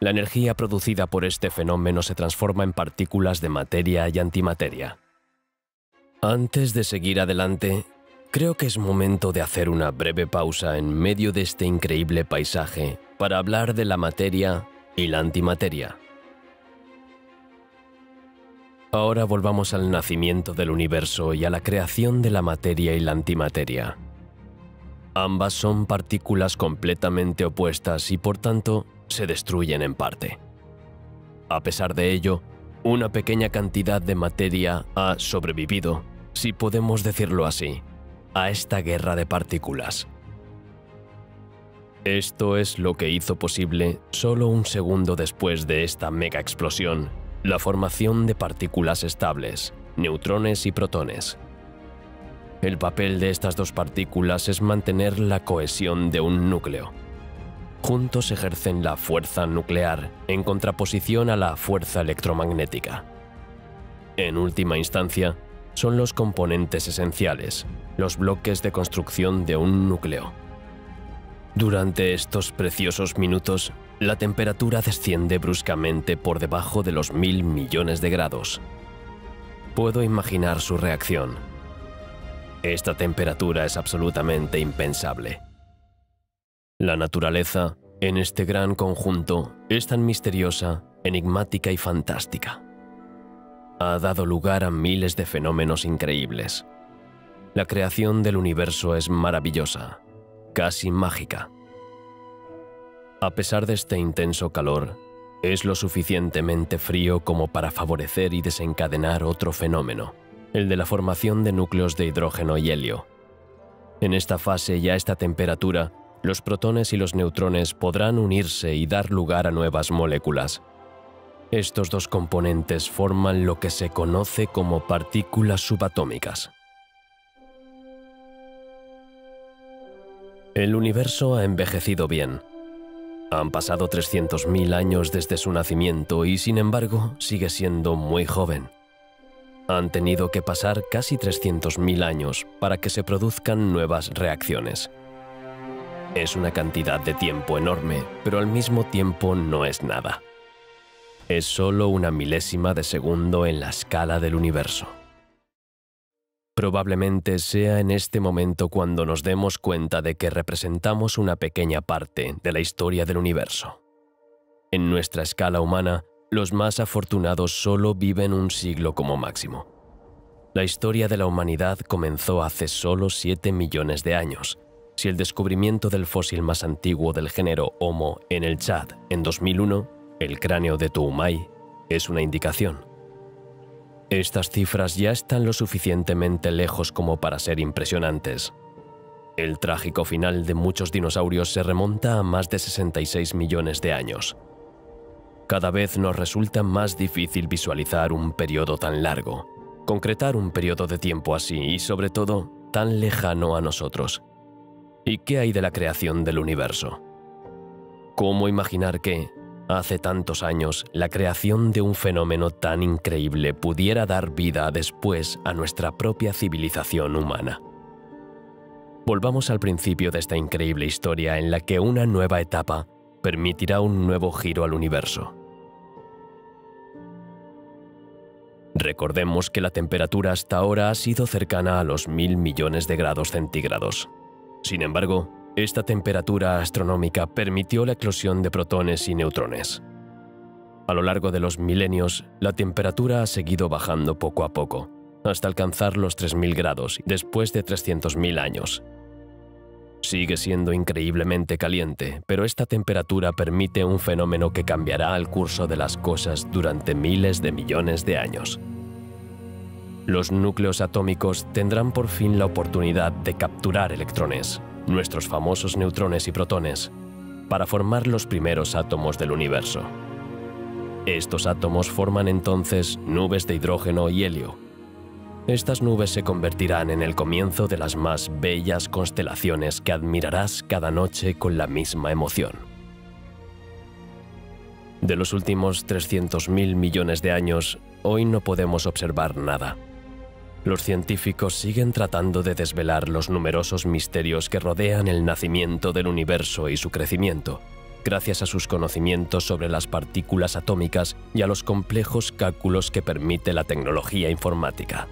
La energía producida por este fenómeno se transforma en partículas de materia y antimateria. Antes de seguir adelante, creo que es momento de hacer una breve pausa en medio de este increíble paisaje para hablar de la materia y la antimateria. Ahora volvamos al nacimiento del universo y a la creación de la materia y la antimateria. Ambas son partículas completamente opuestas y, por tanto, se destruyen en parte. A pesar de ello, una pequeña cantidad de materia ha sobrevivido, si podemos decirlo así, a esta guerra de partículas. Esto es lo que hizo posible, solo un segundo después de esta mega explosión, la formación de partículas estables, neutrones y protones. El papel de estas dos partículas es mantener la cohesión de un núcleo. Juntos ejercen la fuerza nuclear en contraposición a la fuerza electromagnética. En última instancia, son los componentes esenciales, los bloques de construcción de un núcleo. Durante estos preciosos minutos, la temperatura desciende bruscamente por debajo de los 1000 millones de grados. Puedo imaginar su reacción. Esta temperatura es absolutamente impensable. La naturaleza, en este gran conjunto, es tan misteriosa, enigmática y fantástica. Ha dado lugar a miles de fenómenos increíbles. La creación del universo es maravillosa, casi mágica. A pesar de este intenso calor, es lo suficientemente frío como para favorecer y desencadenar otro fenómeno, el de la formación de núcleos de hidrógeno y helio. En esta fase y a esta temperatura, los protones y los neutrones podrán unirse y dar lugar a nuevas moléculas. Estos dos componentes forman lo que se conoce como partículas subatómicas. El universo ha envejecido bien. Han pasado 300.000 años desde su nacimiento y, sin embargo, sigue siendo muy joven. Han tenido que pasar casi 300.000 años para que se produzcan nuevas reacciones. Es una cantidad de tiempo enorme, pero al mismo tiempo no es nada. Es solo una milésima de segundo en la escala del universo. Probablemente sea en este momento cuando nos demos cuenta de que representamos una pequeña parte de la historia del universo. En nuestra escala humana, los más afortunados solo viven un siglo como máximo. La historia de la humanidad comenzó hace solo 7 millones de años. Si el descubrimiento del fósil más antiguo del género Homo en el Chad en 2001, el cráneo de Toumai, es una indicación. Estas cifras ya están lo suficientemente lejos como para ser impresionantes. El trágico final de muchos dinosaurios se remonta a más de 66 millones de años. Cada vez nos resulta más difícil visualizar un periodo tan largo, concretar un periodo de tiempo así y, sobre todo, tan lejano a nosotros. ¿Y qué hay de la creación del universo? ¿Cómo imaginar que, hace tantos años, la creación de un fenómeno tan increíble pudiera dar vida después a nuestra propia civilización humana? Volvamos al principio de esta increíble historia en la que una nueva etapa permitirá un nuevo giro al universo. Recordemos que la temperatura hasta ahora ha sido cercana a los 1000 millones de grados centígrados. Sin embargo, esta temperatura astronómica permitió la eclosión de protones y neutrones. A lo largo de los milenios, la temperatura ha seguido bajando poco a poco, hasta alcanzar los 3000 grados después de 300.000 años. Sigue siendo increíblemente caliente, pero esta temperatura permite un fenómeno que cambiará el curso de las cosas durante miles de millones de años. Los núcleos atómicos tendrán por fin la oportunidad de capturar electrones, nuestros famosos neutrones y protones, para formar los primeros átomos del universo. Estos átomos forman entonces nubes de hidrógeno y helio. Estas nubes se convertirán en el comienzo de las más bellas constelaciones que admirarás cada noche con la misma emoción. De los últimos 300.000 millones de años, hoy no podemos observar nada. Los científicos siguen tratando de desvelar los numerosos misterios que rodean el nacimiento del universo y su crecimiento, gracias a sus conocimientos sobre las partículas atómicas y a los complejos cálculos que permite la tecnología informática.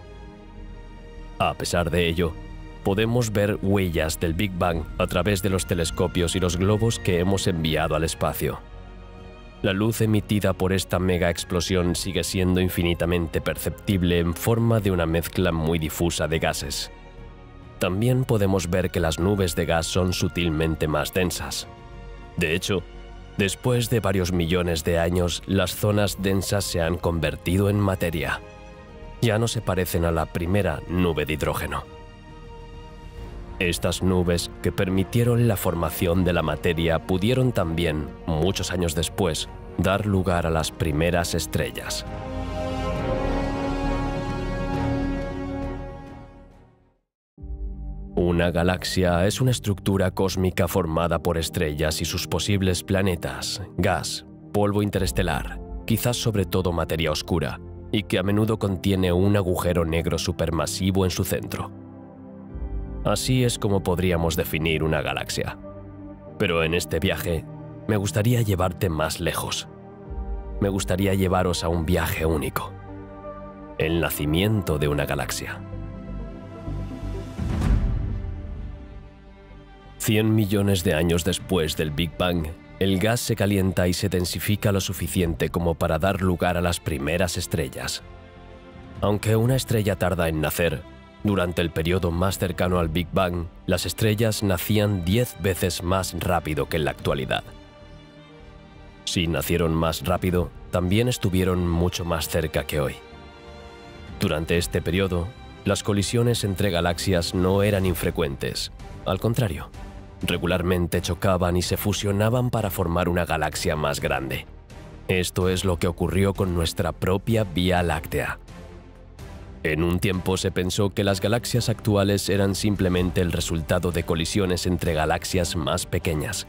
A pesar de ello, podemos ver huellas del Big Bang a través de los telescopios y los globos que hemos enviado al espacio. La luz emitida por esta mega explosión sigue siendo infinitamente perceptible en forma de una mezcla muy difusa de gases. También podemos ver que las nubes de gas son sutilmente más densas. De hecho, después de varios millones de años, las zonas densas se han convertido en materia. Ya no se parecen a la primera nube de hidrógeno. Estas nubes que permitieron la formación de la materia pudieron también, muchos años después, dar lugar a las primeras estrellas. Una galaxia es una estructura cósmica formada por estrellas y sus posibles planetas, gas, polvo interestelar, quizás sobre todo materia oscura, y que a menudo contiene un agujero negro supermasivo en su centro. Así es como podríamos definir una galaxia. Pero en este viaje, me gustaría llevarte más lejos. Me gustaría llevaros a un viaje único. El nacimiento de una galaxia. 100 millones de años después del Big Bang, el gas se calienta y se densifica lo suficiente como para dar lugar a las primeras estrellas. Aunque una estrella tarda en nacer, durante el periodo más cercano al Big Bang, las estrellas nacían 10 veces más rápido que en la actualidad. Si nacieron más rápido, también estuvieron mucho más cerca que hoy. Durante este periodo, las colisiones entre galaxias no eran infrecuentes. Al contrario, regularmente chocaban y se fusionaban para formar una galaxia más grande. Esto es lo que ocurrió con nuestra propia Vía Láctea. En un tiempo se pensó que las galaxias actuales eran simplemente el resultado de colisiones entre galaxias más pequeñas.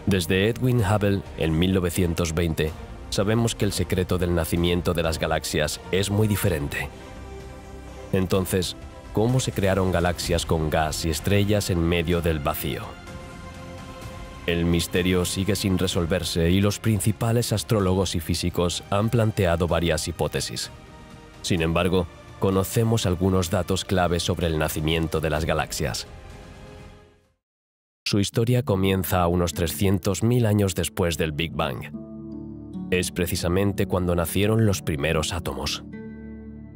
Desde Edwin Hubble, en 1920, sabemos que el secreto del nacimiento de las galaxias es muy diferente. Entonces, ¿cómo se crearon galaxias con gas y estrellas en medio del vacío? El misterio sigue sin resolverse y los principales astrólogos y físicos han planteado varias hipótesis. Sin embargo, conocemos algunos datos clave sobre el nacimiento de las galaxias. Su historia comienza a unos 300.000 años después del Big Bang. Es precisamente cuando nacieron los primeros átomos.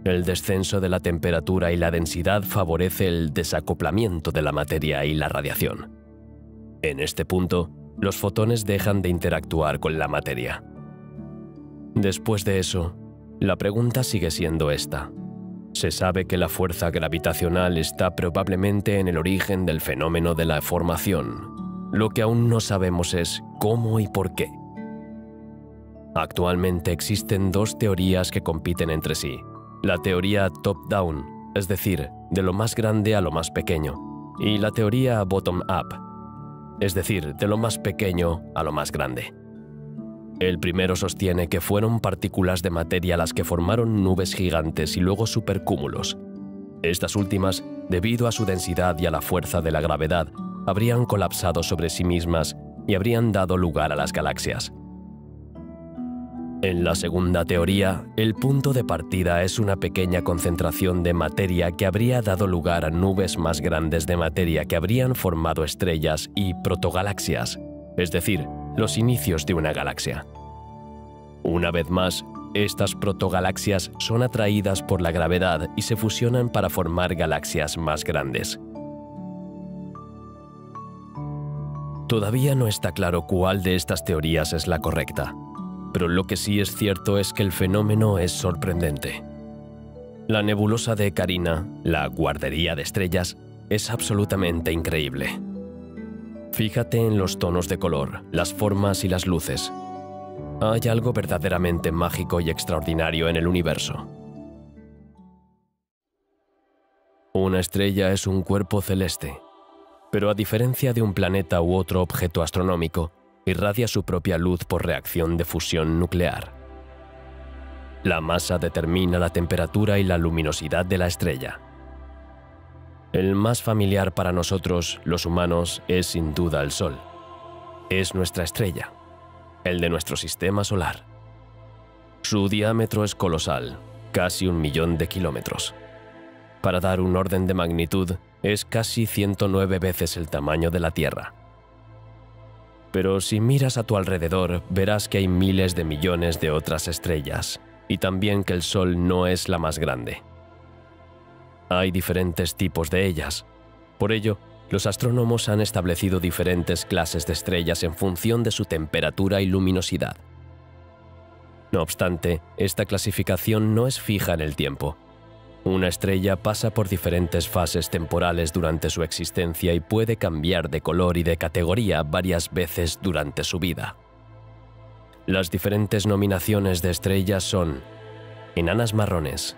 El descenso de la temperatura y la densidad favorece el desacoplamiento de la materia y la radiación. En este punto, los fotones dejan de interactuar con la materia. Después de eso, la pregunta sigue siendo esta. Se sabe que la fuerza gravitacional está probablemente en el origen del fenómeno de la formación. Lo que aún no sabemos es cómo y por qué. Actualmente existen dos teorías que compiten entre sí. La teoría top-down, es decir, de lo más grande a lo más pequeño, y la teoría bottom-up, es decir, de lo más pequeño a lo más grande. El primero sostiene que fueron partículas de materia las que formaron nubes gigantes y luego supercúmulos. Estas últimas, debido a su densidad y a la fuerza de la gravedad, habrían colapsado sobre sí mismas y habrían dado lugar a las galaxias. En la segunda teoría, el punto de partida es una pequeña concentración de materia que habría dado lugar a nubes más grandes de materia que habrían formado estrellas y protogalaxias, es decir, los inicios de una galaxia. Una vez más, estas protogalaxias son atraídas por la gravedad y se fusionan para formar galaxias más grandes. Todavía no está claro cuál de estas teorías es la correcta, pero lo que sí es cierto es que el fenómeno es sorprendente. La nebulosa de Carina, la guardería de estrellas, es absolutamente increíble. Fíjate en los tonos de color, las formas y las luces. Hay algo verdaderamente mágico y extraordinario en el universo. Una estrella es un cuerpo celeste, pero a diferencia de un planeta u otro objeto astronómico, irradia su propia luz por reacción de fusión nuclear. La masa determina la temperatura y la luminosidad de la estrella. El más familiar para nosotros, los humanos, es sin duda el Sol. Es nuestra estrella, el de nuestro sistema solar. Su diámetro es colosal, casi 1 millón de kilómetros. Para dar un orden de magnitud, es casi 109 veces el tamaño de la Tierra. Pero si miras a tu alrededor, verás que hay miles de millones de otras estrellas, y también que el Sol no es la más grande. Hay diferentes tipos de ellas. Por ello, los astrónomos han establecido diferentes clases de estrellas en función de su temperatura y luminosidad. No obstante, esta clasificación no es fija en el tiempo. Una estrella pasa por diferentes fases temporales durante su existencia y puede cambiar de color y de categoría varias veces durante su vida. Las diferentes nominaciones de estrellas son enanas marrones,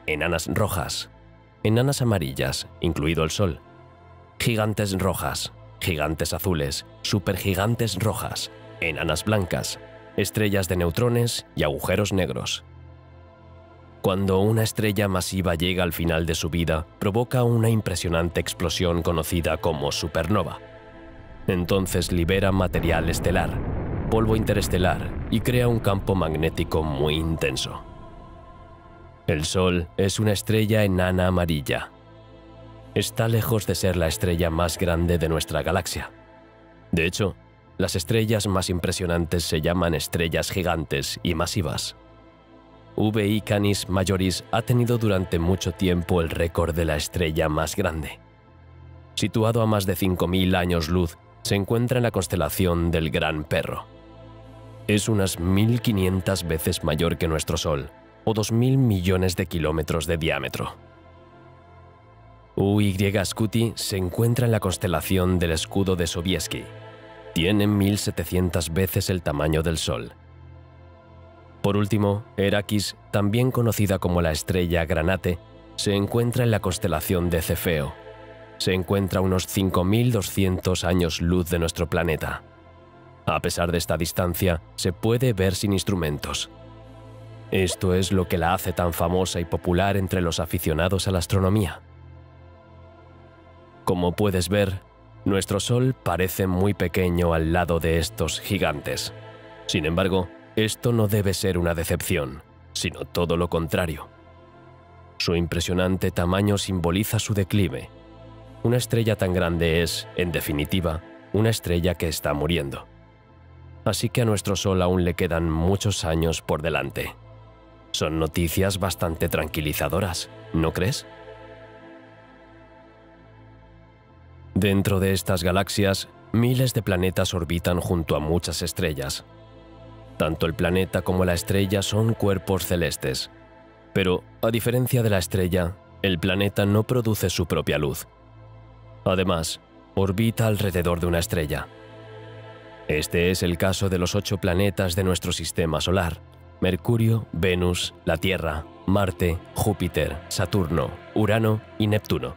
enanas rojas, enanas amarillas, incluido el Sol, gigantes rojas, gigantes azules, supergigantes rojas, enanas blancas, estrellas de neutrones y agujeros negros. Cuando una estrella masiva llega al final de su vida, provoca una impresionante explosión conocida como supernova. Entonces libera material estelar, polvo interestelar y crea un campo magnético muy intenso. El Sol es una estrella enana amarilla. Está lejos de ser la estrella más grande de nuestra galaxia. De hecho, las estrellas más impresionantes se llaman estrellas gigantes y masivas. VI Canis Majoris ha tenido durante mucho tiempo el récord de la estrella más grande. Situado a más de 5.000 años luz, se encuentra en la constelación del Gran Perro. Es unas 1.500 veces mayor que nuestro Sol, o 2.000 millones de kilómetros de diámetro. UY Scuti se encuentra en la constelación del Escudo de Sobieski. Tiene 1.700 veces el tamaño del Sol. Por último, Herakis, también conocida como la estrella Granate, se encuentra en la constelación de Cefeo. Se encuentra a unos 5.200 años luz de nuestro planeta. A pesar de esta distancia, se puede ver sin instrumentos. Esto es lo que la hace tan famosa y popular entre los aficionados a la astronomía. Como puedes ver, nuestro Sol parece muy pequeño al lado de estos gigantes. Sin embargo, esto no debe ser una decepción, sino todo lo contrario. Su impresionante tamaño simboliza su declive. Una estrella tan grande es, en definitiva, una estrella que está muriendo. Así que a nuestro Sol aún le quedan muchos años por delante. Son noticias bastante tranquilizadoras, ¿no crees? Dentro de estas galaxias, miles de planetas orbitan junto a muchas estrellas. Tanto el planeta como la estrella son cuerpos celestes. Pero, a diferencia de la estrella, el planeta no produce su propia luz. Además, orbita alrededor de una estrella. Este es el caso de los 8 planetas de nuestro sistema solar: Mercurio, Venus, la Tierra, Marte, Júpiter, Saturno, Urano y Neptuno.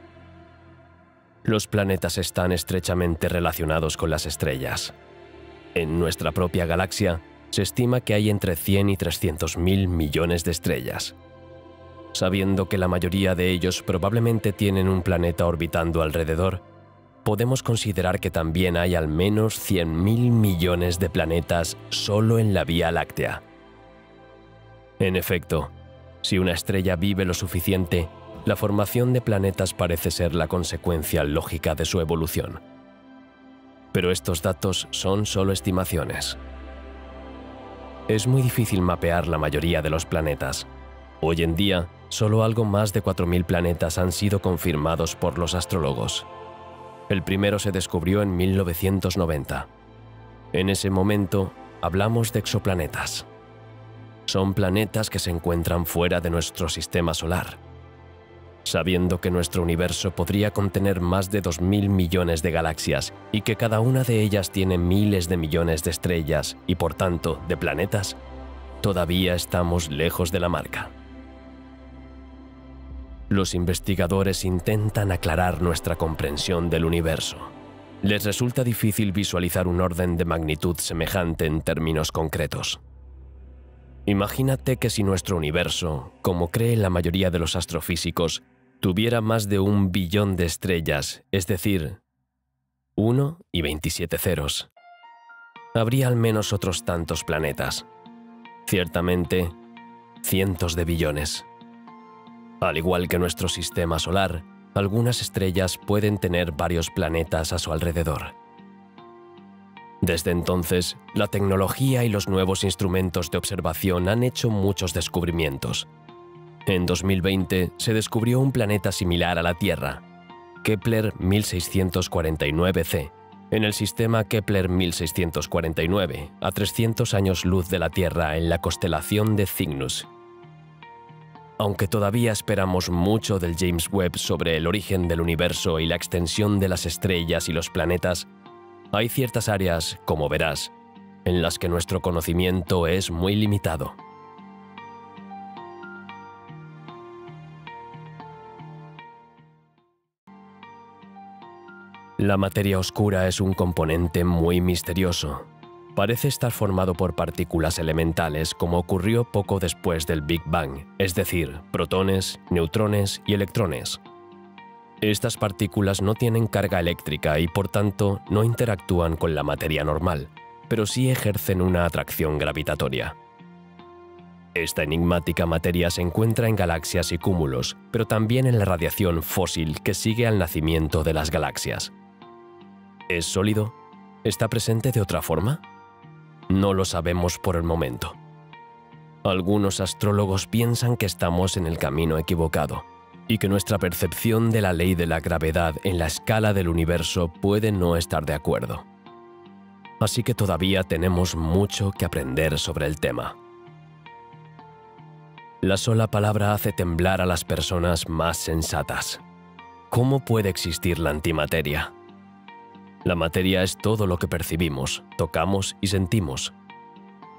Los planetas están estrechamente relacionados con las estrellas. En nuestra propia galaxia, se estima que hay entre 100 y 300.000 millones de estrellas. Sabiendo que la mayoría de ellos probablemente tienen un planeta orbitando alrededor, podemos considerar que también hay al menos 100.000 millones de planetas solo en la Vía Láctea. En efecto, si una estrella vive lo suficiente, la formación de planetas parece ser la consecuencia lógica de su evolución. Pero estos datos son solo estimaciones. Es muy difícil mapear la mayoría de los planetas. Hoy en día, solo algo más de 4.000 planetas han sido confirmados por los astrólogos. El primero se descubrió en 1990. En ese momento, hablamos de exoplanetas. Son planetas que se encuentran fuera de nuestro sistema solar. Sabiendo que nuestro universo podría contener más de 2.000 millones de galaxias y que cada una de ellas tiene miles de millones de estrellas y, por tanto, de planetas, todavía estamos lejos de la marca. Los investigadores intentan aclarar nuestra comprensión del universo. Les resulta difícil visualizar un orden de magnitud semejante en términos concretos. Imagínate que si nuestro universo, como creen la mayoría de los astrofísicos, tuviera más de 1 billón de estrellas, es decir, 1 y 27 ceros. Habría al menos otros tantos planetas. Ciertamente, cientos de billones. Al igual que nuestro sistema solar, algunas estrellas pueden tener varios planetas a su alrededor. Desde entonces, la tecnología y los nuevos instrumentos de observación han hecho muchos descubrimientos. En 2020 se descubrió un planeta similar a la Tierra, Kepler 1649c, en el sistema Kepler 1649, a 300 años luz de la Tierra en la constelación de Cygnus. Aunque todavía esperamos mucho del James Webb sobre el origen del universo y la extensión de las estrellas y los planetas, hay ciertas áreas, como verás, en las que nuestro conocimiento es muy limitado. La materia oscura es un componente muy misterioso. Parece estar formado por partículas elementales como ocurrió poco después del Big Bang, es decir, protones, neutrones y electrones. Estas partículas no tienen carga eléctrica y por tanto no interactúan con la materia normal, pero sí ejercen una atracción gravitatoria. Esta enigmática materia se encuentra en galaxias y cúmulos, pero también en la radiación fósil que sigue al nacimiento de las galaxias. ¿Es sólido? ¿Está presente de otra forma? No lo sabemos por el momento. Algunos astrólogos piensan que estamos en el camino equivocado y que nuestra percepción de la ley de la gravedad en la escala del universo puede no estar de acuerdo. Así que todavía tenemos mucho que aprender sobre el tema. La sola palabra hace temblar a las personas más sensatas. ¿Cómo puede existir la antimateria? La materia es todo lo que percibimos, tocamos y sentimos.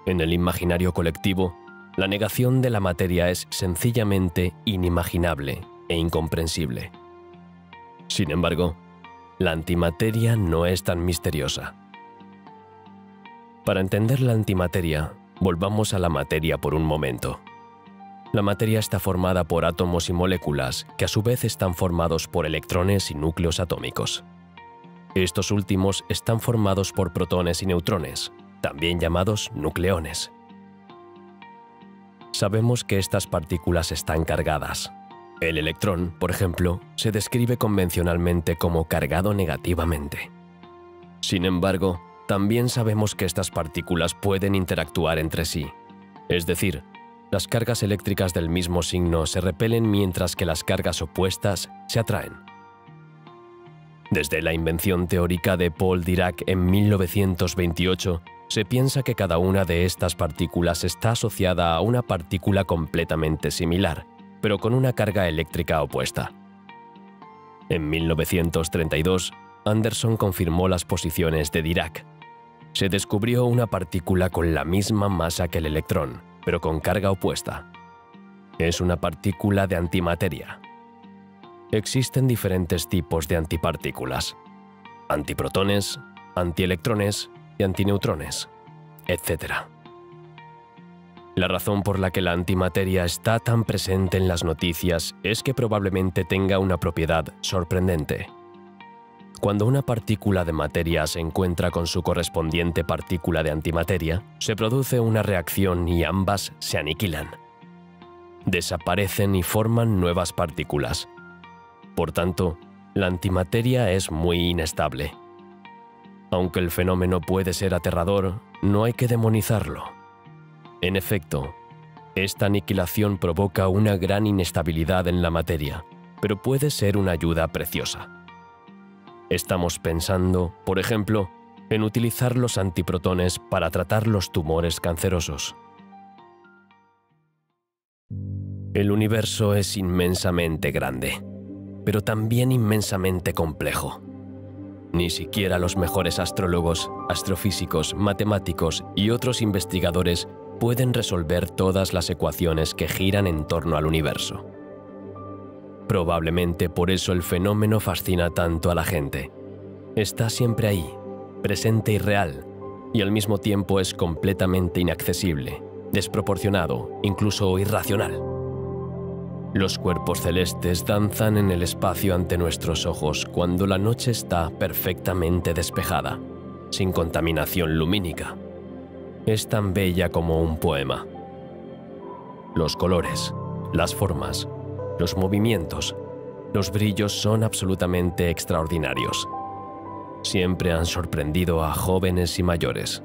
En el imaginario colectivo, la negación de la materia es sencillamente inimaginable e incomprensible. Sin embargo, la antimateria no es tan misteriosa. Para entender la antimateria, volvamos a la materia por un momento. La materia está formada por átomos y moléculas que a su vez están formados por electrones y núcleos atómicos. Estos últimos están formados por protones y neutrones, también llamados nucleones. Sabemos que estas partículas están cargadas. El electrón, por ejemplo, se describe convencionalmente como cargado negativamente. Sin embargo, también sabemos que estas partículas pueden interactuar entre sí, es decir, las cargas eléctricas del mismo signo se repelen mientras que las cargas opuestas se atraen. Desde la invención teórica de Paul Dirac en 1928, se piensa que cada una de estas partículas está asociada a una partícula completamente similar, pero con una carga eléctrica opuesta. En 1932, Anderson confirmó las posiciones de Dirac. Se descubrió una partícula con la misma masa que el electrón, pero con carga opuesta. Es una partícula de antimateria. Existen diferentes tipos de antipartículas: antiprotones, antielectrones y antineutrones, etc. La razón por la que la antimateria está tan presente en las noticias es que probablemente tenga una propiedad sorprendente. Cuando una partícula de materia se encuentra con su correspondiente partícula de antimateria, se produce una reacción y ambas se aniquilan. Desaparecen y forman nuevas partículas. Por tanto, la antimateria es muy inestable. Aunque el fenómeno puede ser aterrador, no hay que demonizarlo. En efecto, esta aniquilación provoca una gran inestabilidad en la materia, pero puede ser una ayuda preciosa. Estamos pensando, por ejemplo, en utilizar los antiprotones para tratar los tumores cancerosos. El universo es inmensamente grande, pero también inmensamente complejo. Ni siquiera los mejores astrólogos, astrofísicos, matemáticos y otros investigadores pueden resolver todas las ecuaciones que giran en torno al universo. Probablemente por eso el fenómeno fascina tanto a la gente. Está siempre ahí, presente y real, y al mismo tiempo es completamente inaccesible, desproporcionado, incluso irracional. Los cuerpos celestes danzan en el espacio ante nuestros ojos cuando la noche está perfectamente despejada, sin contaminación lumínica. Es tan bella como un poema. Los colores, las formas, los movimientos, los brillos son absolutamente extraordinarios. Siempre han sorprendido a jóvenes y mayores.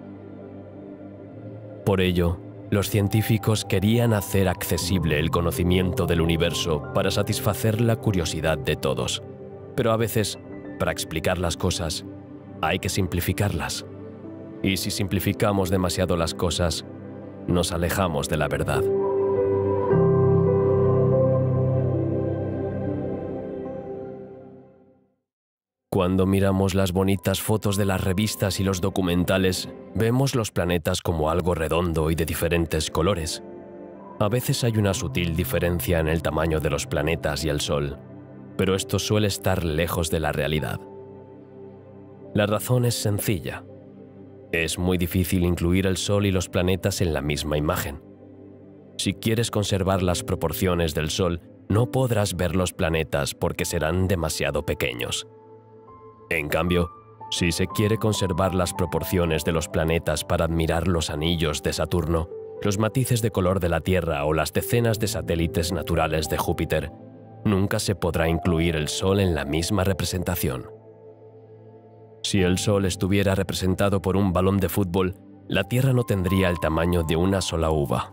Por ello, los científicos querían hacer accesible el conocimiento del universo para satisfacer la curiosidad de todos. Pero a veces, para explicar las cosas, hay que simplificarlas. Y si simplificamos demasiado las cosas, nos alejamos de la verdad. Cuando miramos las bonitas fotos de las revistas y los documentales, vemos los planetas como algo redondo y de diferentes colores. A veces hay una sutil diferencia en el tamaño de los planetas y el Sol, pero esto suele estar lejos de la realidad. La razón es sencilla. Es muy difícil incluir el Sol y los planetas en la misma imagen. Si quieres conservar las proporciones del Sol, no podrás ver los planetas porque serán demasiado pequeños. En cambio, si se quiere conservar las proporciones de los planetas para admirar los anillos de Saturno, los matices de color de la Tierra o las decenas de satélites naturales de Júpiter, nunca se podrá incluir el Sol en la misma representación. Si el Sol estuviera representado por un balón de fútbol, la Tierra no tendría el tamaño de una sola uva.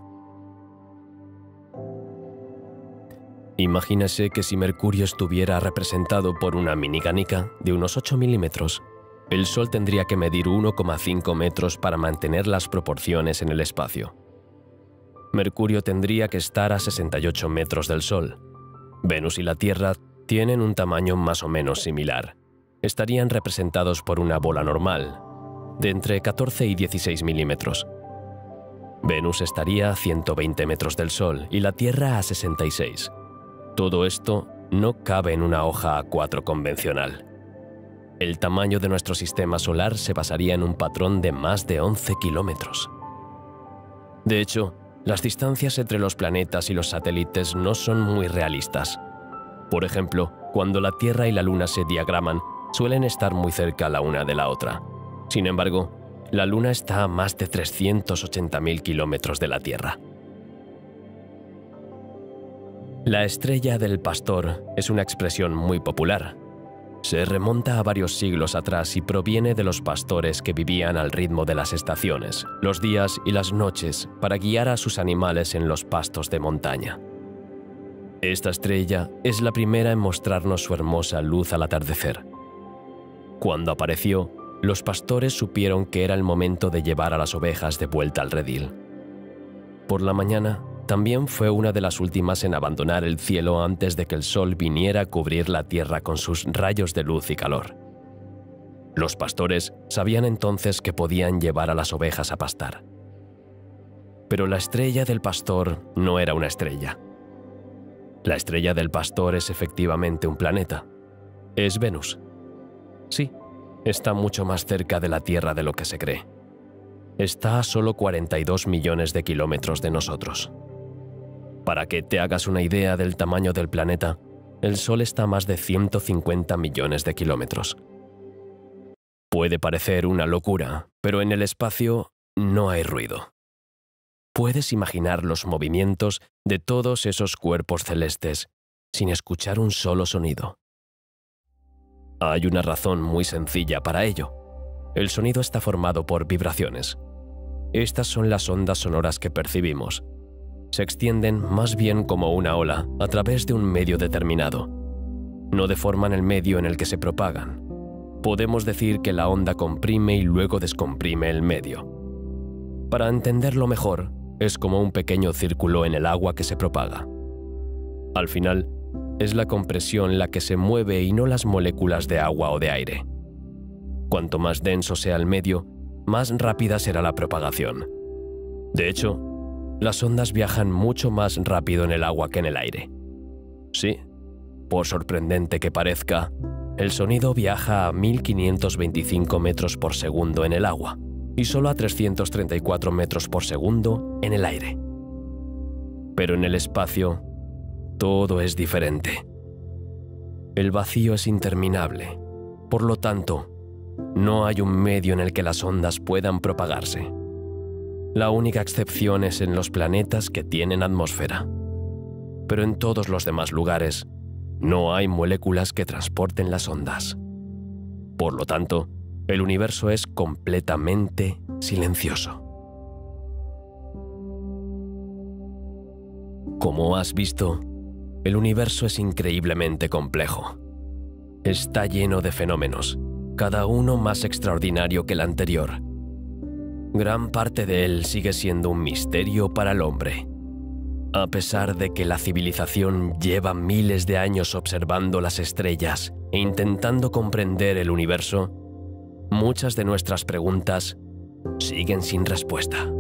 Imagínese que si Mercurio estuviera representado por una minicanica de unos 8 milímetros, el Sol tendría que medir 1,5 metros para mantener las proporciones en el espacio. Mercurio tendría que estar a 68 metros del Sol. Venus y la Tierra tienen un tamaño más o menos similar. Estarían representados por una bola normal, de entre 14 y 16 milímetros. Venus estaría a 120 metros del Sol y la Tierra a 66. Todo esto no cabe en una hoja A4 convencional. El tamaño de nuestro sistema solar se basaría en un patrón de más de 11 kilómetros. De hecho, las distancias entre los planetas y los satélites no son muy realistas. Por ejemplo, cuando la Tierra y la Luna se diagraman, suelen estar muy cerca la una de la otra. Sin embargo, la Luna está a más de 380.000 kilómetros de la Tierra. La estrella del pastor es una expresión muy popular. Se remonta a varios siglos atrás y proviene de los pastores que vivían al ritmo de las estaciones, los días y las noches para guiar a sus animales en los pastos de montaña. Esta estrella es la primera en mostrarnos su hermosa luz al atardecer. Cuando apareció, los pastores supieron que era el momento de llevar a las ovejas de vuelta al redil. Por la mañana, también fue una de las últimas en abandonar el cielo antes de que el sol viniera a cubrir la tierra con sus rayos de luz y calor. Los pastores sabían entonces que podían llevar a las ovejas a pastar. Pero la estrella del pastor no era una estrella. La estrella del pastor es efectivamente un planeta. Es Venus. Sí, está mucho más cerca de la Tierra de lo que se cree. Está a solo 42 millones de kilómetros de nosotros. Para que te hagas una idea del tamaño del planeta, el Sol está a más de 150 millones de kilómetros. Puede parecer una locura, pero en el espacio no hay ruido. Puedes imaginar los movimientos de todos esos cuerpos celestes sin escuchar un solo sonido. Hay una razón muy sencilla para ello. El sonido está formado por vibraciones. Estas son las ondas sonoras que percibimos. Se extienden más bien como una ola a través de un medio determinado. No deforman el medio en el que se propagan. Podemos decir que la onda comprime y luego descomprime el medio. Para entenderlo mejor, es como un pequeño círculo en el agua que se propaga. Al final, es la compresión la que se mueve y no las moléculas de agua o de aire. Cuanto más denso sea el medio, más rápida será la propagación. De hecho, las ondas viajan mucho más rápido en el agua que en el aire. Sí, por sorprendente que parezca, el sonido viaja a 1525 metros por segundo en el agua y solo a 334 metros por segundo en el aire. Pero en el espacio, todo es diferente. El vacío es interminable, por lo tanto, no hay un medio en el que las ondas puedan propagarse. La única excepción es en los planetas que tienen atmósfera. Pero en todos los demás lugares, no hay moléculas que transporten las ondas. Por lo tanto, el universo es completamente silencioso. Como has visto, el universo es increíblemente complejo. Está lleno de fenómenos, cada uno más extraordinario que el anterior. Gran parte de él sigue siendo un misterio para el hombre. A pesar de que la civilización lleva miles de años observando las estrellas e intentando comprender el universo, muchas de nuestras preguntas siguen sin respuesta.